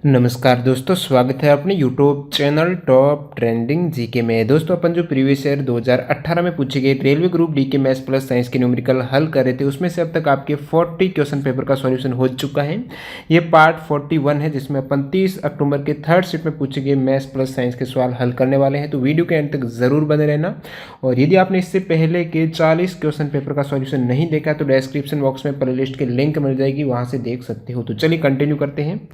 नमस्कार दोस्तों, स्वागत है अपने YouTube channel top trending GK में। दोस्तों अपन जो प्रीवियस ईयर 2018 में पूछे गए रेलवे ग्रुप डी के मैथ्स प्लस साइंस के न्यूमेरिकल हल कर रहे थे, उसमें से अब तक आपके 40 क्वेश्चन पेपर का सॉल्यूशन हो चुका है। ये पार्ट 41 है जिसमें अपन 30 अक्टूबर के थर्ड शिफ्ट में पूछे गए मैथ्स प्लस साइंस के सवाल हल करने वाले हैं। तो वीडियो के एंड तक जरूर बने रहना। और यदि आपने इससे पहले के 40 क्वेश्चन पेपर का सॉल्यूशन नहीं देखा तो डिस्क्रिप्शन बॉक्स में प्लेलिस्ट की लिंक मिल जाएगी, वहाँ से देख सकते हो। तो चलिए कंटिन्यू करते हैं।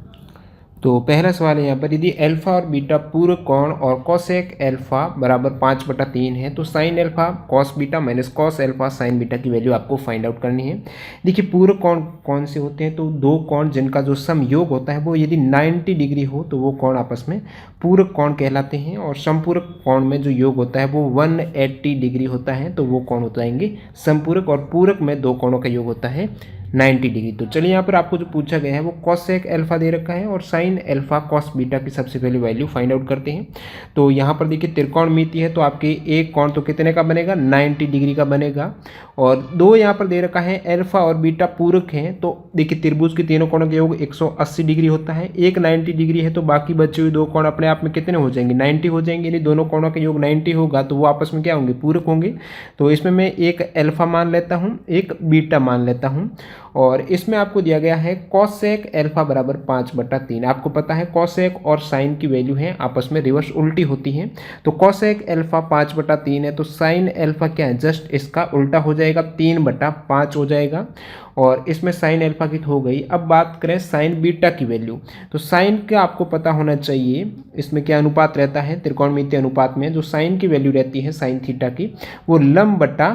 तो पहला सवाल है यहाँ पर, यदि अल्फा और बीटा पूर्व कोण और कोसेक अल्फा बराबर 5/3 है तो sine alpha cos beta minus cos alpha sign beta की वैल्यू आपको फाइंड आउट करनी है। देखिए पूर्व कोण कौन से होते हैं, तो दो कोण जिनका जो सम योग होता है वो यदि 90 डिग्री हो तो वो कोण आपस में पूरक कोण कहलाते हैं, और समपूरक कोण में जो योग होता है वो 180 डिग्री होता है तो वो कोण हो जाएंगे समपूरक, और पूरक में दो कोणों का योग होता है 90 डिग्री। तो चलिए यहाँ पर आपको जो पूछा गया है वो कॉसेक अल्फा दे रखा है और साइन अल्फा कॉस बीटा की सबसे पहले वैल्यू फाइंड आउट करते हैं। तो यहाँ पर देखिए त्रिकोणमिति है तो आपके एक कोण तो कितने का बनेगा, 90 डिग्री का बनेगा। और दो यहाँ पर दे रखा है अल्फा और बीटा पूरक हैं, तो देखिए त्रिभुज के तीनों कोणों का योग 180 डिग्री होता है, एक 90 डिग्री है तो बाकी बचे हुए दो कोण अपने आप में कितने हो जाएंगे, 90 हो जाएंगे। यदि दोनों कोणों का योग 90 होगा तो वो आपस में क्या होंगे, पूरक होंगे। तो इसमें मैं एक अल्फा मान लेता हूँ, एक बीटा मान लेता हूँ। और इसमें आपको दिया गया है कॉसेक अल्फा बराबर 5/3। आपको पता है कॉसेक और साइन की वैल्यू है आपस में रिवर्स उल्टी होती है। तो कॉसेक अल्फा 5/3 है तो साइन अल्फा क्या है, जस्ट इसका उल्टा हो जाएगा, 3/5 हो जाएगा। और इसमें साइन अल्फा की हो गई। अब बात करें साइन बीटा की वैल्यू, तो साइन का आपको पता होना चाहिए इसमें क्या अनुपात रहता है, त्रिकोणमितीय अनुपात में जो साइन की वैल्यू रहती है साइन थीटा की वो लंब बटा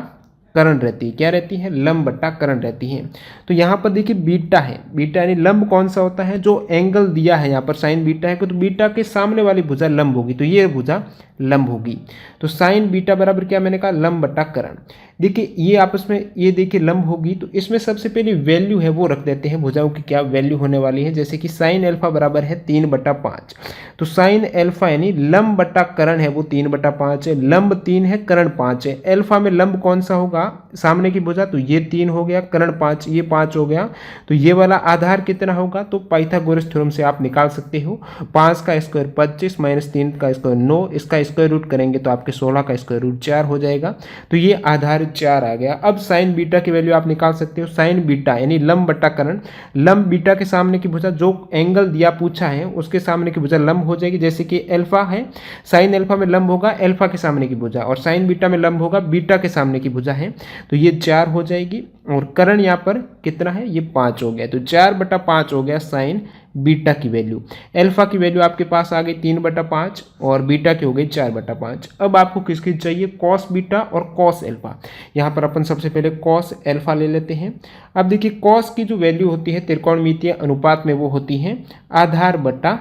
करण रहती है। क्या रहती है, लंब बटा करण रहती है। तो यहाँ पर देखिए बीटा है, बीटा यानी लंब कौन सा होता है, जो एंगल दिया है यहाँ पर साइन बीटा है तो बीटा के सामने वाली भुजा लंब होगी, तो ये भुजा लंब होगी। तो साइन बीटा बराबर क्या मैंने कहा, लंब बटा करण। देखिए ये आपस में ये देखिए लंब होगी, तो इसमें सबसे पहले वैल्यू है वो रख देते हैं भुजाओं की, क्या वैल्यू होने वाली है। जैसे कि साइन अल्फा बराबर है 3/5, तो साइन अल्फा यानी लंब बटा करण है वो 3/5 है, लंब 3 है करण 5 है। अल्फा में लंब कौन सा होगा, सामने की भुजा, तो ये 3 हो गया, करण 5 ये 5 हो गया। तो ये वाला आधार कितना होगा, तो पाइथागोरस थ्योरम से आप निकाल सकते हो। 5 का स्क्वायर 25 माइनस 3 का स्क्वायर 9, इसका स्क्वायर रूट करेंगे तो आपके 16 का स्क्वायर रूट 4 हो जाएगा। तो ये आधार 4 आ गया। अब साइन बीटा की वैल्यू आप निकाल सकते हो। साइन बीटा यानी लंब बटा करण, लंब बीटा के सामने की भुजा जो एंगल दिया पूछा है उसके सामने की भुजा लंब हो जाएगी। जैसे कि अल्फा है, साइन अल्फा में लंब होगा अल्फा के सामने की भुजा, और साइन बीटा में लंब होगा बीटा के सामने की भुजा है, तो ये 4 हो जाएगी। और करण यहाँ पर कितना है, ये 5 हो गया, तो 4/5 हो गया साइन बीटा की वैल्यू। अल्फा की वैल्यू आपके पास आ गई 3/5 और बीटा की हो गई 4/5। अब आपको किसकी चाहिए, कॉस बीटा और कॉस अल्फा। यहाँ पर अपन सबसे पहले कॉस अल्फा ले लेते हैं। अब देखिए कॉस की जो वैल्यू होती है त्रिकोणमितीय अनुपात में वो होती है आधार बटा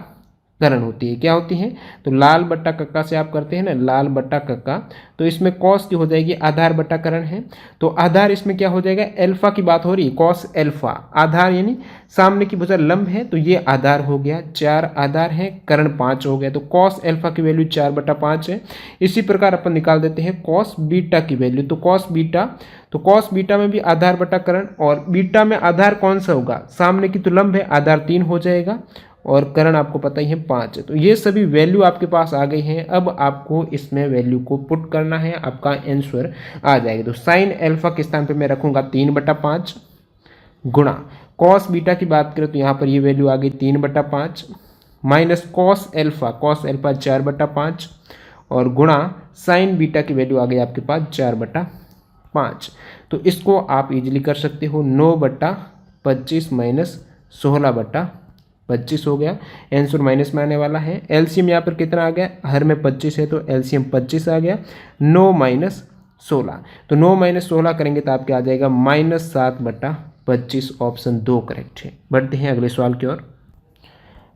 करण होती है। क्या होती है, तो लाल बट्टा कक्का से आप करते हैं ना, लाल बट्टा कक्का, तो इसमें कॉस की हो जाएगी आधार बट्टा करण है। तो आधार इसमें क्या हो जाएगा, अल्फा की बात हो रही है, कॉस अल्फा आधार यानी सामने की भुजा लंब है तो ये आधार हो गया, 4 आधार है, करण 5 हो गया। तो कॉस अल्फा की वैल्यू 4/5 है। इसी प्रकार अपन निकाल देते हैं कॉस बीटा की वैल्यू। तो कॉस बीटा में भी आधार बटा करण, और बीटा में आधार कौन सा होगा, सामने की तो लंब है, आधार 3 हो जाएगा, और करण आपको पता ही है 5 है। तो ये सभी वैल्यू आपके पास आ गई हैं। अब आपको इसमें वैल्यू को पुट करना है, आपका आंसर आ जाएगा। तो साइन अल्फा के स्थान पे मैं रखूंगा 3/5 गुणा कॉस बीटा की बात करें तो यहाँ पर ये वैल्यू आ गई 3/5 माइनस कॉस अल्फा 4/5 और गुणा साइन बीटा की वैल्यू आ गई आपके पास 4/5। तो इसको आप इजीली कर सकते हो, 9/25 माइनस 16/25 हो गया। आंसर माइनस में आने वाला है। एलसीएम यहाँ पर कितना आ गया, हर में 25 है तो एलसीएम 25 आ गया। 9 माइनस 16, तो 9 माइनस 16 करेंगे तो आपके आ जाएगा -7/25। ऑप्शन 2 करेक्ट है। बढ़ते हैं अगले सवाल की ओर।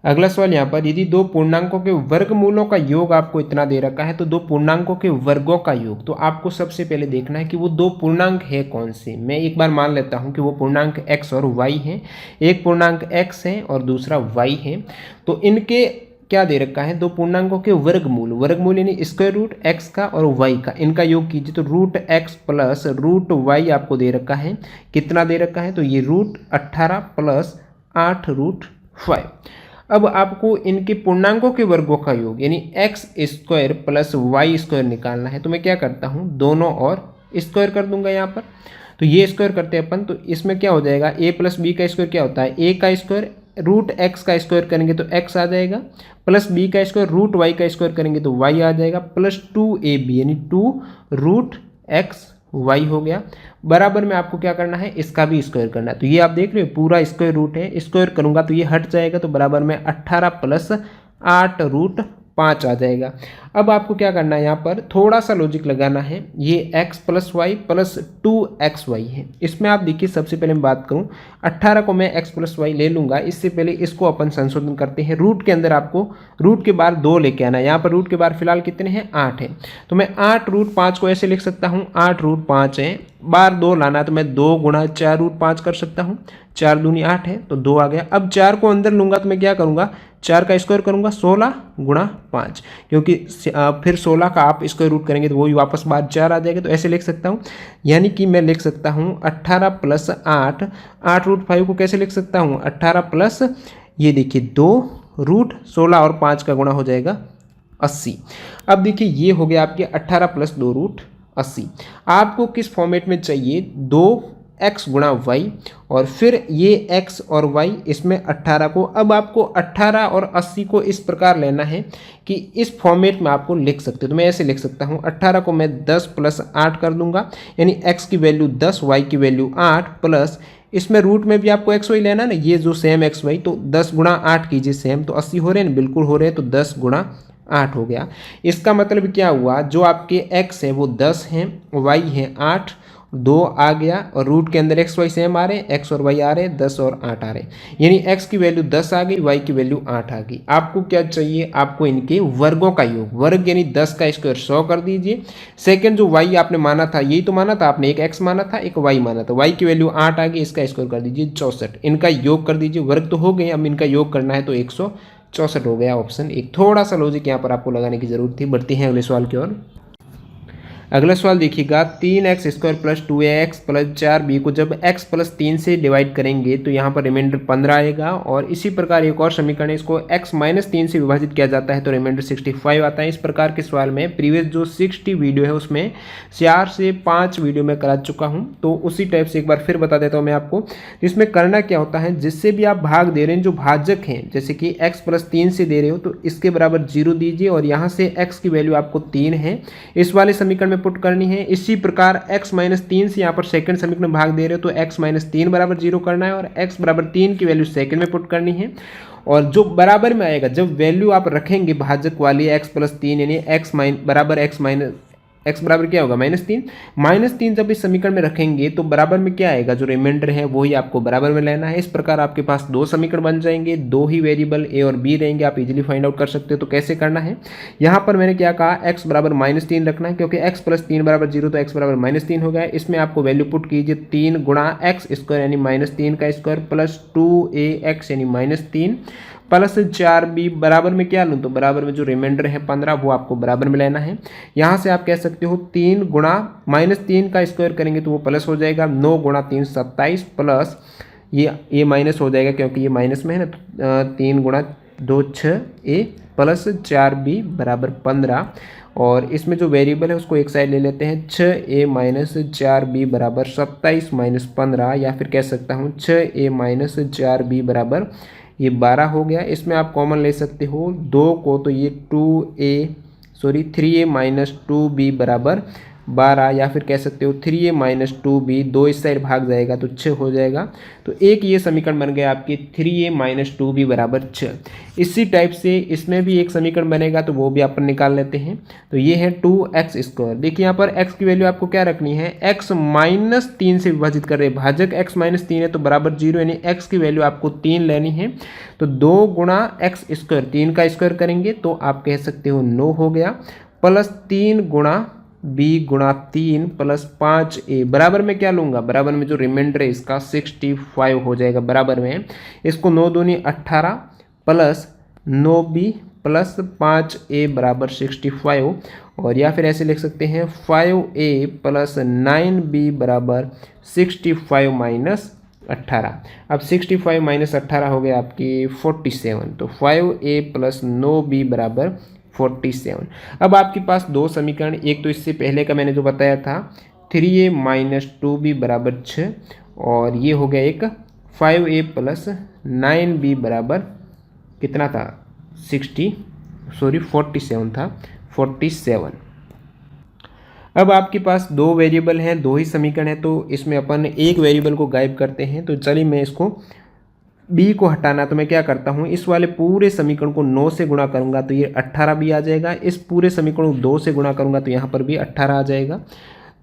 अगला सवाल यहाँ पर, यदि दो पूर्णांकों के वर्गमूलों का योग आपको इतना दे रखा है, तो दो पूर्णांकों के वर्गों का योग, तो आपको सबसे पहले देखना है कि वो दो पूर्णांक है कौन से। मैं एक बार मान लेता हूँ कि वो पूर्णांक x और y हैं। एक पूर्णांक x है और दूसरा y है। तो इनके क्या दे रखा है, दो पूर्णांकों के वर्गमूल, वर्गमूल यानी स्क्वायर रूट x का और y का, इनका योग कीजिए तो √x प्लस √y आपको दे रखा है। कितना दे रखा है, तो ये √18 प्लस 8 √5। अब आपको इनके पूर्णांकों के वर्गों का योग यानी X square plus Y square निकालना है। तो मैं क्या करता हूँ, दोनों और स्क्वायर कर दूंगा यहाँ पर। तो ये स्क्वायर करते हैं अपन, तो इसमें क्या हो जाएगा, ए प्लस बी का स्क्वायर क्या होता है, ए का स्क्वायर रूट एक्स का स्क्वायर करेंगे तो एक्स आ जाएगा, प्लस बी का स्क्वायर रूट वाई का स्क्वायर करेंगे तो वाई आ जाएगा, प्लस 2ab यानी 2 रूट एक्स वाई हो गया। बराबर में आपको क्या करना है, इसका भी स्क्वायर करना है। तो ये आप देख रहे हो पूरा स्क्वायर रूट है, स्क्वायर करूंगा तो ये हट जाएगा, तो बराबर में 18 प्लस 8 रूट 5 आ जाएगा। अब आपको क्या करना है, यहाँ पर थोड़ा सा लॉजिक लगाना है। ये x plus Y plus 2xy है। इसमें आप देखिए सबसे पहले मैं बात करूँ, 18 को मैं x प्लस वाई ले लूँगा। इससे पहले इसको अपन संशोधन करते हैं। रूट के अंदर आपको रूट के बाहर 2 लेके आना है। यहाँ पर रूट के बाहर फिलहाल कितने हैं, 8 है। तो मैं 8 रूट 5 को ऐसे लिख सकता हूँ, 8 रूट 5 है, बार 2 लाना है तो मैं 2 गुणा 4 रूट 5 कर सकता हूँ। 4 दूनी 8 है तो 2 आ गया। अब 4 को अंदर लूँगा तो मैं क्या करूँगा, 4 का स्क्वायर करूँगा, 16 गुणा 5, क्योंकि फिर 16 का आप स्क्वायर रूट करेंगे तो वो भी वापस बाद 4 आ जाएगा। तो ऐसे लिख सकता हूँ, यानी कि मैं लिख सकता हूँ 18 प्लस 8, 8 रूट 5 को कैसे लिख सकता हूँ, 18 प्लस ये देखिए 2 रूट 16 और 5 का गुणा हो जाएगा 80। अब देखिए ये हो गया आपके 18 प्लस 2 रूट 80। आपको किस फॉर्मेट में चाहिए, 2x गुणा वाई और फिर ये x और y, इसमें 18 को, अब आपको 18 और 80 को इस प्रकार लेना है कि इस फॉर्मेट में आपको लिख सकते हो। तो मैं ऐसे लिख सकता हूँ, 18 को मैं 10 प्लस 8 कर दूंगा, यानी x की वैल्यू 10, y की वैल्यू 8, प्लस इसमें रूट में भी आपको एक्स वाई लेना ना, ये जो सेम एक्स वाई, तो 10 गुणा 8 कीजिए सेम, तो 80 हो रहे हैं ना, बिल्कुल हो रहे हैं। तो 10 गुणा 8 हो गया। इसका मतलब क्या हुआ, जो आपके x है वो 10 हैं, y है 8, 2 आ गया और रूट के अंदर एक्स वाई सेम आ रहे हैं, एक्स और वाई आ रहे हैं, 10 और 8 आ रहे हैं, यानी x की वैल्यू 10 आ गई, y की वैल्यू 8 आ गई। आपको क्या चाहिए, आपको इनके वर्गों का योग, वर्ग यानी 10 का स्क्वायर 100 कर दीजिए। सेकंड जो y आपने माना था, यही तो माना था आपने, एक x माना था एक y माना था, y की वैल्यू 8 आ गई, इसका स्क्वायर कर दीजिए 64, इनका योग कर दीजिए। वर्ग तो हो गए, अब इनका योग करना है तो 164 हो गया ऑप्शन एक। थोड़ा सा लॉजिक यहाँ पर आपको लगाने की जरूरत थी। बढ़ते हैं अगले सवाल की ओर। अगला सवाल देखिएगा, 3x square plus 2ax plus 4b को जब x प्लस 3 से डिवाइड करेंगे तो यहाँ पर रिमाइंडर 15 आएगा। और इसी प्रकार एक और समीकरण है, इसको x माइनस 3 से विभाजित किया जाता है तो रिमाइंडर 65 आता है। इस प्रकार के सवाल में प्रीवियस जो 60 वीडियो है उसमें 4 से 5 वीडियो में करा चुका हूँ, तो उसी टाइप से एक बार फिर बता देता हूँ मैं आपको। इसमें करना क्या होता है, जिससे भी आप भाग दे रहे हैं, जो भाजक हैं, जैसे कि x प्लस 3 से दे रहे हो तो इसके बराबर 0 दीजिए और यहाँ से x की वैल्यू आपको 3 है, इस वाले समीकरण में पुट करनी है। इसी प्रकार x माइनस 3 से यहाँ पर सेकंड समीकरण में भाग दे रहे हो तो x माइनस 3 बराबर 0 करना है और x बराबर 3 की वैल्यू सेकंड में पुट करनी है। और जो बराबर में आएगा, जब वैल्यू आप रखेंगे भाजक वाली x प्लस 3 यानी x बराबर क्या होगा, -3 जब इस समीकरण में रखेंगे तो बराबर में क्या आएगा, जो रिमाइंडर है वही आपको बराबर में लेना है। इस प्रकार आपके पास 2 समीकरण बन जाएंगे, 2 ही वेरिएबल a और b रहेंगे, आप इजीली फाइंड आउट कर सकते हो। तो कैसे करना है, यहाँ पर मैंने क्या कहा, x बराबर -3 रखना है, क्योंकि x प्लस 3 बराबर 0 तो x बराबर -3 हो गया। इसमें आपको वैल्यू पुट कीजिए, 3 गुणा x स्क्वायर यानी -3 का स्क्वायर प्लस 2ax यानी -3 प्लस 4b बराबर में क्या लूँ, तो बराबर में जो रिमाइंडर है 15 वो आपको बराबर में लेना है। यहाँ से आप कह सकते हो 3 गुणा -3 का स्क्वायर करेंगे तो वो प्लस हो जाएगा, 9 गुणा 3 27 प्लस ये माइनस हो जाएगा क्योंकि ये माइनस में है ना, 3 गुणा 2 6a प्लस 4b बराबर 15। और इसमें जो वेरिएबल है उसको एक साइड ले लेते हैं, 6a माइनस 4b बराबर 27 माइनस 15, या फिर कह सकता हूँ 6a माइनस 4b बराबर ये 12 हो गया। इसमें आप कॉमन ले सकते हो 2 को, तो ये 3a माइनस 2b बराबर 12, या फिर कह सकते हो 3a माइनस 2b, 2 इस साइड भाग जाएगा तो 6 हो जाएगा। तो एक ये समीकरण बन गया आपके 3a माइनस 2b बराबर 6। इसी टाइप से इसमें भी एक समीकरण बनेगा तो वो भी अपन निकाल लेते हैं। तो ये है 2x स्क्वायर। देखिए यहाँ पर x की वैल्यू आपको क्या रखनी है, x माइनस 3 से विभाजित कर रहे हैं, भाजक x माइनस 3 है तो बराबर 0, यानी x की वैल्यू आपको 3 लेनी है। तो 2 गुणा x स्क्वायर, 3 का स्क्वायर करेंगे तो आप कह सकते हो 9 हो गया, प्लस 3 गुणा b गुणा 3 प्लस 5a बराबर में क्या लूँगा, बराबर में जो रिमाइंडर है इसका 65 हो जाएगा बराबर में। इसको 9 दूनी 18 प्लस 9b प्लस 5a बराबर 65, और या फिर ऐसे लिख सकते हैं 5a प्लस 9b बराबर 65 माइनस 18। अब 65 माइनस 18 हो गया आपकी 47। तो 5a प्लस 9b बराबर 47। अब आपके पास दो समीकरण, एक तो इससे पहले का मैंने जो बताया था 3a माइनस 2b बराबर 6, और ये हो गया एक 5a प्लस 9b बराबर कितना था 47 था 47। अब आपके पास दो वेरिएबल हैं, दो ही समीकरण है, तो इसमें अपन एक वेरिएबल को गायब करते हैं। तो चलिए मैं इसको b को हटाना, तो मैं क्या करता हूँ, इस वाले पूरे समीकरण को 9 से गुणा करूँगा तो ये 18 भी आ जाएगा। इस पूरे समीकरण को 2 से गुणा करूँगा तो यहाँ पर भी 18 आ जाएगा।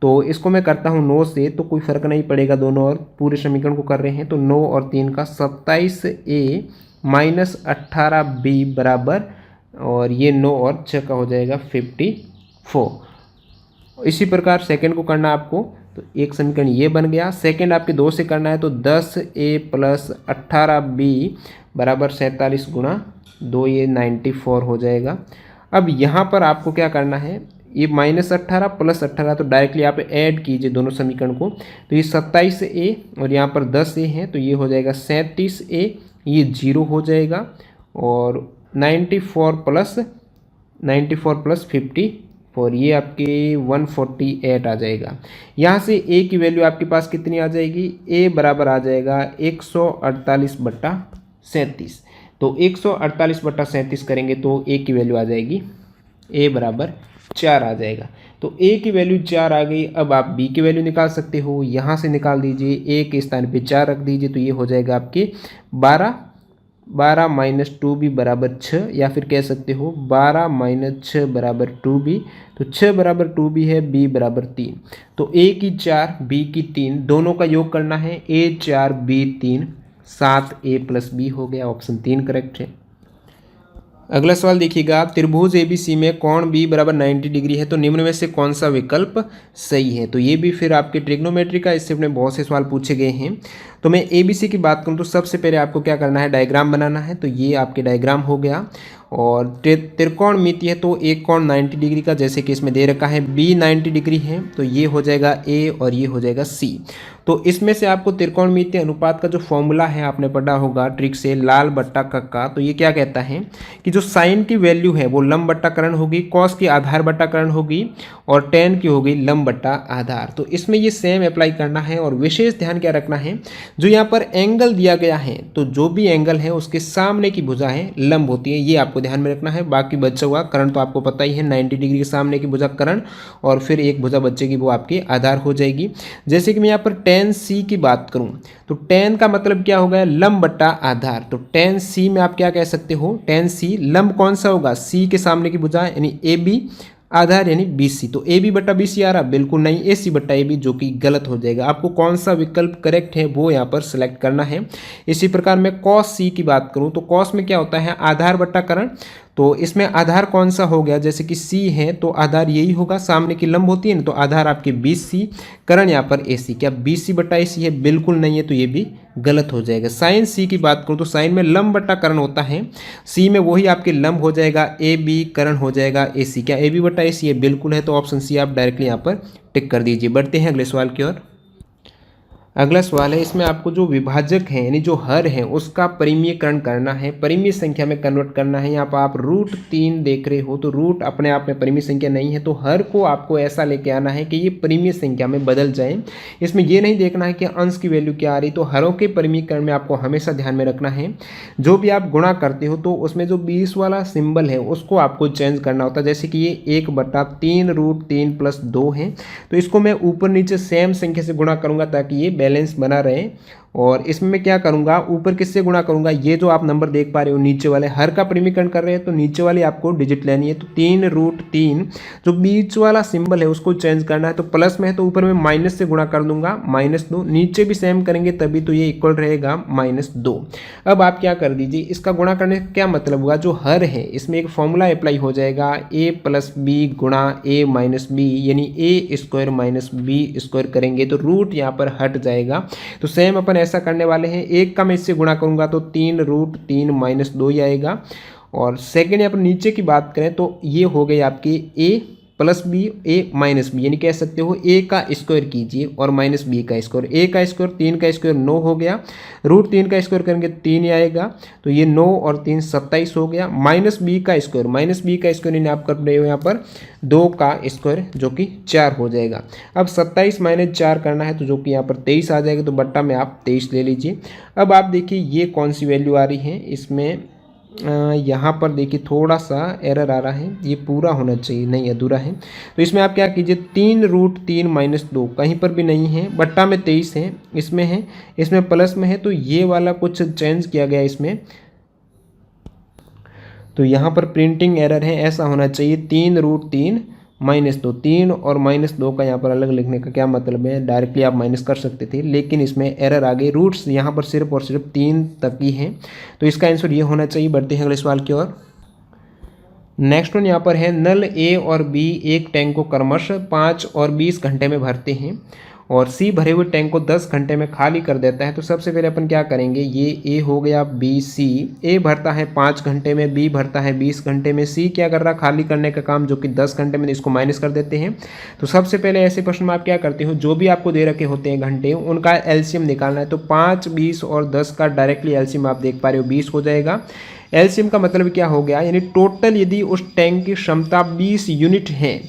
तो इसको मैं करता हूँ 9 से, तो कोई फ़र्क नहीं पड़ेगा, दोनों और पूरे समीकरण को कर रहे हैं। तो 9 और 3 का 27a माइनस 18b बराबर, और ये 9 और 6 का हो जाएगा 54। इसी प्रकार सेकंड को करना आपको, तो एक समीकरण ये बन गया। सेकंड आपके 2 से करना है, तो 10a प्लस 18b बराबर 47 गुणा 2, ये 94 हो जाएगा। अब यहाँ पर आपको क्या करना है, ये माइनस 18 प्लस 18, तो डायरेक्टली आप ऐड कीजिए दोनों समीकरण को। तो ये 27a और यहाँ पर 10a है, तो ये हो जाएगा 37a, ये 0 हो जाएगा, और 94 प्लस 54, ये आपके 148 आ जाएगा। यहाँ से a की वैल्यू आपके पास कितनी आ जाएगी, a बराबर आ जाएगा 148/37। तो 148/37 करेंगे तो a की वैल्यू आ जाएगी, a बराबर 4 आ जाएगा। तो a की वैल्यू 4 आ गई। अब आप b की वैल्यू निकाल सकते हो, यहाँ से निकाल दीजिए, a के स्थान पे 4 रख दीजिए, तो ये हो जाएगा आपके 12 माइनस 2b बराबर 6, या फिर कह सकते हो 12 माइनस 6 बराबर 2b। तो 6 बराबर 2b है, b बराबर 3। तो a की 4 b की 3 दोनों का योग करना है, a 4 b 3, 7a plus b हो गया। ऑप्शन 3 करेक्ट है। अगला सवाल देखिएगा, त्रिभुज ABC में कोण B बराबर 90 डिग्री है, तो निम्न में से कौन सा विकल्प सही है। तो ये भी फिर आपके ट्रिग्नोमेट्री का, इससे अपने बहुत से सवाल पूछे गए हैं। तो मैं ABC की बात करूँ तो सबसे पहले आपको क्या करना है, डायग्राम बनाना है। तो ये आपके डायग्राम हो गया, और त्रिकोणमिति है, तो एक कोण 90 डिग्री का, जैसे कि इसमें दे रखा है B 90 डिग्री है, तो ये हो जाएगा A और ये हो जाएगा C। तो इसमें से आपको त्रिकोणमितीय अनुपात का जो फॉर्मूला है आपने पढ़ा होगा ट्रिक से, लाल बट्टा कक्का। तो ये क्या कहता है कि जो साइन की वैल्यू है वो लंब बट्टा कर्ण होगी, कॉस की आधार बट्टा कर्ण होगी, और टेन की होगी लंब बट्टा आधार। तो इसमें ये सेम अप्लाई करना है, और विशेष ध्यान क्या रखना है, जो यहाँ पर एंगल दिया गया है, तो जो भी एंगल है उसके सामने की भुजा है लंब होती है, ये आपको ध्यान में रखना है। बाकी बचा हुआ कर्ण तो आपको पता ही है, 90 डिग्री के सामने की भुजा कर्ण, और फिर एक भुजा बचेगी वो आपकी आधार हो जाएगी। जैसे कि मैं यहाँ पर tan C की बात करूँ, तो tan का मतलब क्या होगा, लंब बट्टा आधार। तो tan C में आप क्या कह सकते हो, tan C लंब कौन सा होगा, C के सामने की भुजा यानी AB, आधार यानी BC। तो AB बट्टा BC आ रहा, बिल्कुल नहीं, AC बट्टा AB, जो कि गलत हो जाएगा। आपको कौन सा विकल्प करेक्ट है वो यहाँ पर सिलेक्ट करना है। इसी प्रकार मैं cos C की बात करूँ, तो cos में क्या होता है, आधार बट्टा कर्ण। तो इसमें आधार कौन सा हो गया, जैसे कि C है तो आधार यही होगा, सामने की लंब होती है ना, तो आधार आपके BC, कर्ण यहाँ पर AC। क्या BC बट्टा AC है, बिल्कुल नहीं है, तो ये भी गलत हो जाएगा। साइन C की बात करूँ तो साइन में लंब बट्टा कर्ण होता है, C में वही आपके लंब हो जाएगा, AB कर्ण हो जाएगा AC। क्या AB बट्टा AC है, बिल्कुल है, तो ऑप्शन C आप डायरेक्टली यहाँ पर टिक कर दीजिए। बढ़ते हैं अगले सवाल की ओर। अगला सवाल है, इसमें आपको जो विभाजक है यानी जो हर है उसका परिमीयकरण करना है, परिमीय संख्या में कन्वर्ट करना है। यहाँ पर आप √3 देख रहे हो, तो रूट अपने आप में परिमीय संख्या नहीं है, तो हर को आपको ऐसा लेके आना है कि ये परिमीय संख्या में बदल जाए। इसमें ये नहीं देखना है कि अंश की वैल्यू क्या आ रही। तो हरों के परिमीयकरण में आपको हमेशा ध्यान में रखना है, जो भी आप गुणा करते हो तो उसमें जो 20 वाला सिंबल है उसको आपको चेंज करना होता है। जैसे कि ये 1/3 √3 + 2 है, तो इसको मैं ऊपर नीचे सेम संख्या से गुणा करूँगा ताकि ये बैलेंस बना रहे। और इसमें मैं क्या करूंगा, ऊपर किससे गुणा करूंगा, ये जो आप नंबर देख पा रहे हो नीचे वाले हर का परिमीकरण कर रहे हैं, तो नीचे वाली आपको डिजिट लेनी है। तो 3√3 जो बीच वाला सिंबल है उसको चेंज करना है, तो प्लस में है तो ऊपर में माइनस से गुणा कर दूंगा, -2। नीचे भी सेम करेंगे तभी तो ये इक्वल रहेगा -2। अब आप क्या कर दीजिए, इसका गुणा करने का क्या मतलब हुआ, जो हर है इसमें एक फॉर्मूला अप्लाई हो जाएगा, a + b गुणा a - b, यानी a² - b² करेंगे तो रूट यहाँ पर हट जाएगा। तो सेम अपन ऐसा करने वाले हैं, एक का मैं इससे गुणा करूंगा तो 3√3 - 2 ही आएगा। और सेकेंड यहाँ पर नीचे की बात करें तो ये हो गई आपकी a plus B A minus B, यानी कह सकते हो ए का स्क्वायर कीजिए और माइनस बी का स्क्वायर। ए का स्क्वायर 3 का स्क्वायर 9 हो गया, रूट 3 का स्क्वायर करेंगे 3 आएगा, तो ये 9 और 3 27 हो गया। माइनस बी का स्क्वायर यानी आप कर रहे हो यहाँ पर 2 का स्क्वायर जो कि 4 हो जाएगा। अब 27 माइनस 4 करना है तो जो कि यहाँ पर 23 आ जाएगा, तो बट्टा में आप 23 ले लीजिए। अब आप देखिए ये कौन सी वैल्यू आ रही है, इसमें यहाँ पर देखिए थोड़ा सा एरर आ रहा है, ये पूरा होना चाहिए, नहीं अधूरा है। तो इसमें आप क्या कीजिए, 3√3 माइनस 2 कहीं पर भी नहीं है, बट्टा में 23 है, इसमें प्लस में है, तो ये वाला कुछ चेंज किया गया इसमें, तो यहाँ पर प्रिंटिंग एरर है, ऐसा होना चाहिए 3√3 माइनस 2। 3 और माइनस 2 का यहाँ पर अलग लिखने का क्या मतलब है, डायरेक्टली आप माइनस कर सकते थे, लेकिन इसमें एरर आ गई। रूट्स यहाँ पर सिर्फ और सिर्फ 3 तक ही हैं, तो इसका आंसर ये होना चाहिए। बढ़ते हैं अगले सवाल की ओर। नेक्स्ट वन यहाँ पर है, नल ए और बी एक टैंक को क्रमशः 5 और 20 घंटे में भरते हैं और सी भरे हुए टैंक को 10 घंटे में खाली कर देता है। तो सबसे पहले अपन क्या करेंगे, ये ए हो गया, बी सी, ए भरता है 5 घंटे में, बी भरता है 20 घंटे में, सी क्या कर रहा है, खाली करने का काम जो कि 10 घंटे में, इसको माइनस कर देते हैं। तो सबसे पहले ऐसे प्रश्न में आप क्या करते हो, जो भी आपको दे रखे होते हैं घंटे, उनका एलसीएम निकालना है। तो 5, 20 और 10 का डायरेक्टली एलसीएम आप देख पा रहे हो 20 हो जाएगा। एलसीएम का मतलब क्या हो गया, यानी टोटल यदि उस टैंक की क्षमता 20 यूनिट है,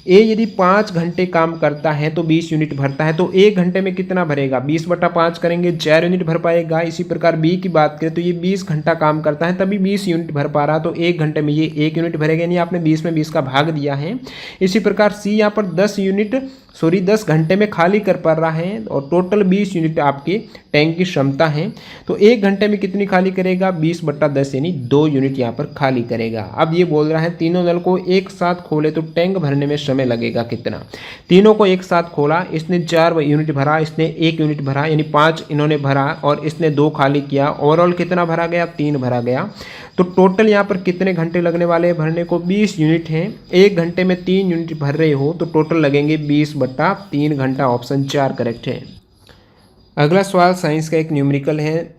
ए यदि 5 घंटे काम करता है तो 20 यूनिट भरता है, तो 1 घंटे में कितना भरेगा, 20/5 करेंगे 4 यूनिट भर पाएगा। इसी प्रकार बी की बात करें तो ये 20 घंटा काम करता है तभी 20 यूनिट भर पा रहा, तो 1 घंटे में ये 1 यूनिट भरेगा, यानी आपने 20 में 20 का भाग दिया है। इसी प्रकार सी यहाँ पर 10 घंटे में खाली कर पा रहा है और टोटल 20 यूनिट आपके टैंक की क्षमता है, तो 1 घंटे में कितनी खाली करेगा, 20/10 यानी 2 यूनिट यहाँ पर खाली करेगा। अब ये बोल रहा है तीनों नल को एक साथ खोले तो टैंक भरने में समय लगेगा कितना। तीनों को एक साथ खोला, इसने 4 यूनिट भरा, इसने 1 यूनिट भरा, यानी 5 इन्होंने भरा और इसने 2 खाली किया, ओवरऑल कितना भरा गया, 3 भरा गया। तो टोटल यहाँ पर कितने घंटे लगने वाले हैं भरने को, 20 यूनिट हैं। 1 घंटे में 3 यूनिट भर रहे हो तो टोटल लगेंगे 20/3 घंटा। ऑप्शन 4 करेक्ट है। अगला सवाल साइंस का एक न्यूमेरिकल है।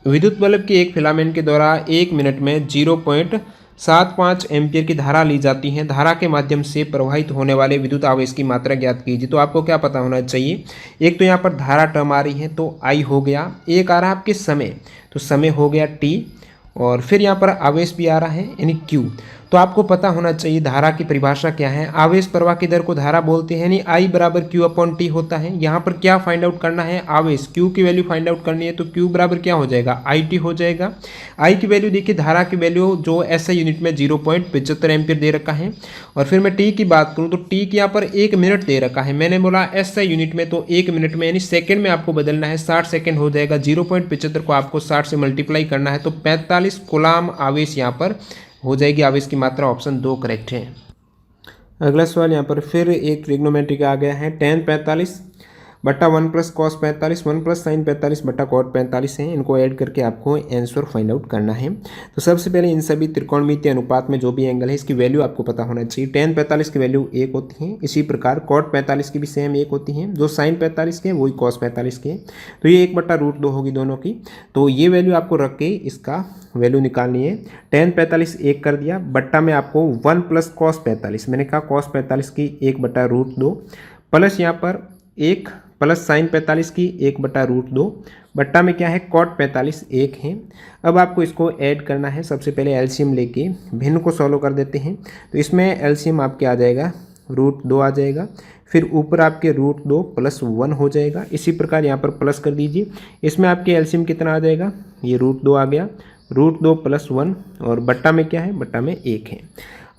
विद्युत बल्ब के एक फिलामेंट के द्वारा 1 मिनट में 0.75 एम्पियर की धारा ली जाती है। धारा के माध्यम से प्रवाहित होने वाले विद्युत आवेश की मात्रा ज्ञात कीजिए। तो आपको क्या पता होना चाहिए, एक तो यहाँ पर धारा टर्म आ रही है तो आई हो गया, एक आ रहा है आपके समय, तो समय हो गया टी, और फिर यहाँ पर आवेश भी आ रहा है यानी क्यू। तो आपको पता होना चाहिए धारा की परिभाषा क्या है। आवेश प्रवाह की दर को धारा बोलते हैं, यानी आई बराबर क्यू अपॉन टी होता है। यहाँ पर क्या फाइंड आउट करना है, आवेश क्यू की वैल्यू फाइंड आउट करनी है, तो क्यू बराबर क्या हो जाएगा, आई टी हो जाएगा। आई की वैल्यू देखिए, धारा की वैल्यू जो एसआई यूनिट में 0.75 एम्पियर दे रखा है, और फिर मैं टी की बात करूँ तो टी की यहाँ पर 1 मिनट दे रखा है। मैंने बोला एसआई यूनिट में, तो 1 मिनट में यानी सेकेंड में आपको बदलना है, 60 सेकेंड हो जाएगा। 0.75 को आपको 60 से मल्टीप्लाई करना है, तो 45 कूलाम आवेश यहाँ पर हो जाएगी। आवेश की मात्रा ऑप्शन 2 करेक्ट है। अगला सवाल यहाँ पर फिर एक ट्रिग्नोमेट्री आ गया है। tan 45 बट्टा 1 + cos 45, 1 + sin 45 बट्टा cot 45 है। इनको ऐड करके आपको आंसर फाइंड आउट करना है। तो सबसे पहले इन सभी त्रिकोणमितीय अनुपात में जो भी एंगल है इसकी वैल्यू आपको पता होना चाहिए। tan 45 की वैल्यू 1 होती है, इसी प्रकार cot 45 की भी सेम 1 होती है। जो sin 45 के वही cos 45 के, तो ये 1/√2 होगी दोनों की। तो ये वैल्यू आपको रख के इसका वैल्यू निकालनी है। tan 45 1 कर दिया, बट्टा में आपको 1 + cos 45, मैंने कहा cos 45 की 1/√2, प्लस यहाँ पर 1 प्लस sin 45 की 1/√2, बट्टा में क्या है cot 45 1 है। अब आपको इसको ऐड करना है। सबसे पहले एलसीएम लेके भिन्न को सॉल्व कर देते हैं। तो इसमें एलसीएम आपके आ जाएगा √2 आ जाएगा, फिर ऊपर आपके √2 + 1 हो जाएगा। इसी प्रकार यहाँ पर प्लस कर दीजिए, इसमें आपके एलसीएम कितना आ जाएगा, ये √2 आ गया, √2 + 1, और बट्टा में क्या है, बट्टा में 1 है।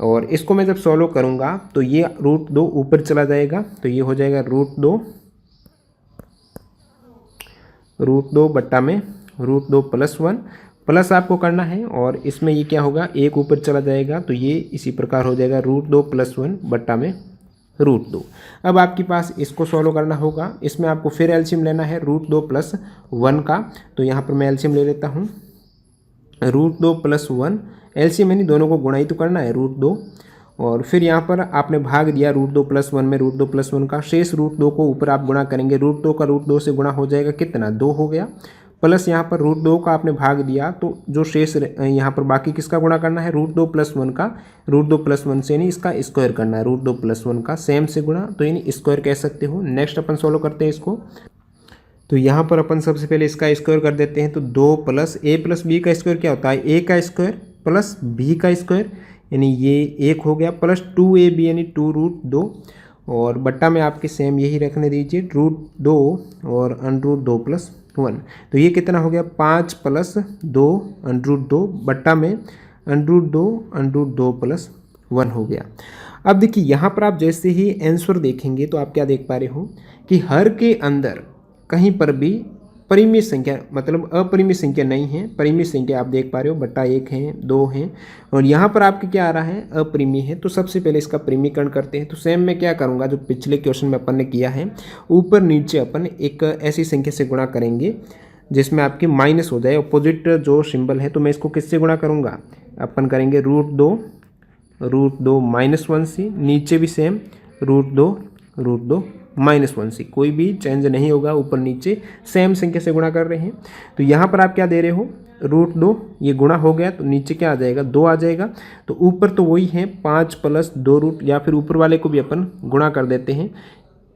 और इसको मैं जब सॉल्व करूँगा तो ये √2 ऊपर चला जाएगा, तो ये हो जाएगा √2 बट्टा में √2 + 1, प्लस आपको करना है, और इसमें ये क्या होगा, 1 ऊपर चला जाएगा, तो ये इसी प्रकार हो जाएगा √2 + 1 बट्टा में √2। अब आपके पास इसको सॉल्व करना होगा। इसमें आपको फिर एलसीएम लेना है √2 + 1 का। तो यहाँ पर मैं एलसीएम ले लेता हूँ, √2 + 1 एलसीएम, यानी दोनों को गुणा ही तो करना है √2, और फिर यहाँ पर आपने भाग दिया √2 + 1 में √2 + 1 का, शेष √2 को ऊपर आप गुणा करेंगे, √2 का √2 से गुणा हो जाएगा कितना, 2 हो गया, प्लस यहाँ पर √2 का आपने भाग दिया, तो जो शेष यहाँ पर बाकी किसका गुणा करना है, √2 + 1 का, √2 + 1 से यानी इसका स्क्वायर करना है, √2 + 1 का सेम से गुणा, तो यानी स्क्वायर कह सकते हो। नेक्स्ट अपन सॉल्व करते हैं इसको। तो यहाँ पर अपन सबसे पहले इसका स्क्वायर कर देते हैं। तो 2 + a + b का स्क्वायर क्या होता है, a का स्क्वायर प्लस b का स्क्वायर, यानी ये 1 हो गया, प्लस 2ab यानी 2√2, और बट्टा में आपके सेम यही रखने दीजिए, √2 और √2 + 1। तो ये कितना हो गया, 5 + 2 √2, बट्टा में √2 + 1 हो गया। अब देखिए यहाँ पर आप जैसे ही आंसर देखेंगे तो आप क्या देख पा रहे हो कि हर के अंदर कहीं पर भी परिमित संख्या, मतलब अपरिमित संख्या नहीं है, परिमित संख्या आप देख पा रहे हो, बट्टा 1 है, 2 है, और यहाँ पर आपके क्या आ रहा है, अपरिमेय है। तो सबसे पहले इसका परिमीकरण करते हैं। तो सेम मैं क्या करूँगा, जो पिछले क्वेश्चन में अपन ने किया है, ऊपर नीचे अपन एक ऐसी संख्या से गुणा करेंगे जिसमें आपकी माइनस हो जाए, अपोजिट जो सिंबल है। तो मैं इसको किससे गुणा करूँगा, अपन करेंगे √2 -1 से, नीचे भी सेम √2 -1 से, कोई भी चेंज नहीं होगा, ऊपर नीचे सेम संख्या से गुणा कर रहे हैं। तो यहाँ पर आप क्या दे रहे हो, √2, ये गुणा हो गया तो नीचे क्या आ जाएगा, 2 आ जाएगा। तो ऊपर तो वही है 5 + 2 या फिर ऊपर वाले को भी अपन गुणा कर देते हैं,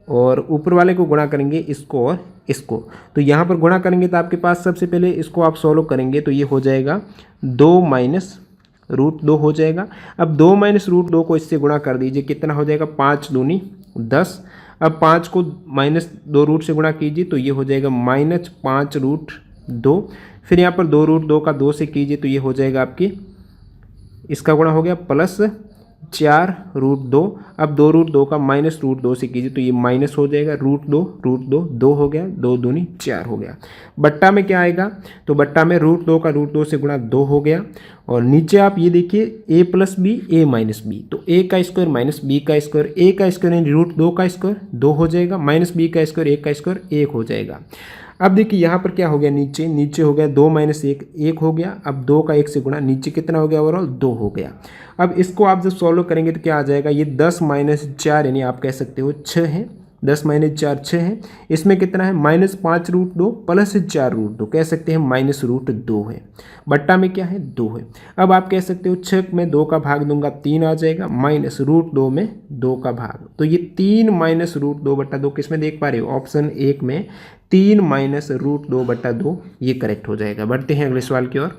और ऊपर वाले को गुणा करेंगे इसको और इसको। तो यहाँ पर गुणा करेंगे तो आपके पास सबसे पहले इसको आप सॉल्व करेंगे तो ये हो जाएगा 2 - √2 हो जाएगा। अब 2 - √2 को इससे गुणा कर दीजिए, कितना हो जाएगा, 5 दूनी 10। अब 5 को -2 से गुणा कीजिए तो ये हो जाएगा -5 √2। फिर यहाँ पर 2 √2 का 2 से कीजिए तो ये हो जाएगा आपकी, इसका गुणा हो गया +4 √2। अब 2 √2 का -√2 से कीजिए तो ये माइनस हो जाएगा, √2 2 हो गया, 2 दूनी 4 हो गया। बट्टा में क्या आएगा, तो बट्टा में √2 का √2 से गुणा 2 हो गया, और नीचे आप ये देखिए a + b a - b, तो a का स्क्वायर -b का स्क्वायर, a का स्क्वायर यानी √2 का स्क्वायर 2 हो जाएगा, -b का स्क्वायर 1 का स्क्वायर 1 हो जाएगा। अब देखिए यहाँ पर क्या हो गया, नीचे हो गया 2 - 1 1 हो गया। अब 2 का 1 से गुणा, नीचे कितना हो गया, ओवरऑल 2 हो गया। अब इसको आप जब सॉल्व करेंगे तो क्या आ जाएगा, ये 10 - 4 यानी आप कह सकते हो 6 है, 10 - 4 6 है। इसमें कितना है, -5 √2 + 4 √2, कह सकते हैं -√2 है। बट्टा में क्या है, 2 है। अब आप कह सकते हो 6 में 2 का भाग दूंगा 3 आ जाएगा, -√2 में 2 का भाग, तो ये 3 - √2/2 किस में देख पा रहे हो, ऑप्शन 1 में 3 - √2/2 ये करेक्ट हो जाएगा। बढ़ते हैं अगले सवाल की ओर।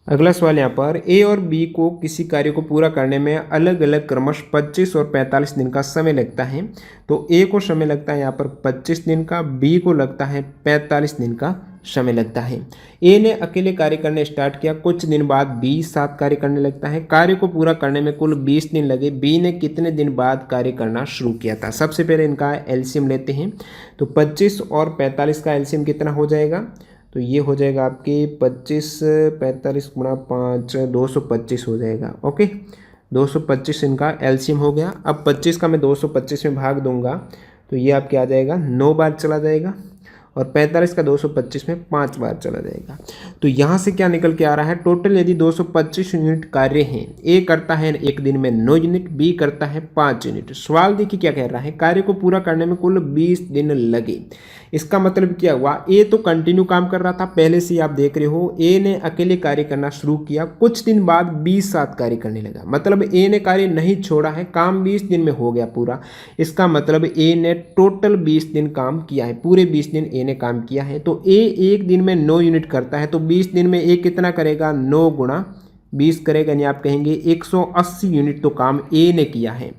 अगला सवाल यहाँ पर, ए और बी को किसी कार्य को पूरा करने में अलग अलग क्रमश 25 और 45 दिन का समय लगता है। तो ए को समय लगता है यहाँ पर 25 दिन का, बी को लगता है 45 दिन का समय लगता है। ए ने अकेले कार्य करने स्टार्ट किया, कुछ दिन बाद बी साथ कार्य करने लगता है। कार्य को पूरा करने में कुल 20 दिन लगे। बी ने कितने दिन बाद कार्य करना शुरू किया था। सबसे पहले इनका एलसीएम लेते हैं। तो 25 और 45 का एलसीएम कितना हो जाएगा, तो ये हो जाएगा आपके 25 45 × 5 225 हो जाएगा। ओके, 225 इनका एलसीएम हो गया। अब 25 का मैं 225 में भाग दूंगा तो ये आपके आ जाएगा 9 बार चला जाएगा, और 45 का 225 में 5 बार चला जाएगा। तो यहाँ से क्या निकल के आ रहा है, टोटल यदि 225 यूनिट कार्य हैं, ए करता है एक दिन में 9 यूनिट, बी करता है 5 यूनिट। सवाल देखिए क्या कह रहा है, कार्य को पूरा करने में कुल 20 दिन लगे। इसका मतलब क्या हुआ, ए तो कंटिन्यू काम कर रहा था पहले से, आप देख रहे हो। ए ने अकेले कार्य करना शुरू किया, कुछ दिन बाद बी साथ कार्य करने लगा। मतलब ए ने कार्य नहीं छोड़ा है, काम 20 दिन में हो गया पूरा। इसका मतलब ए ने टोटल 20 दिन काम किया है, पूरे 20 दिन ए ने काम किया है। तो ए एक दिन में 9 यूनिट करता है, तो 20 दिन में ए कितना करेगा, 9 × 20 करेगा, यानी आप कहेंगे 180 यूनिट तो काम ए ने किया है,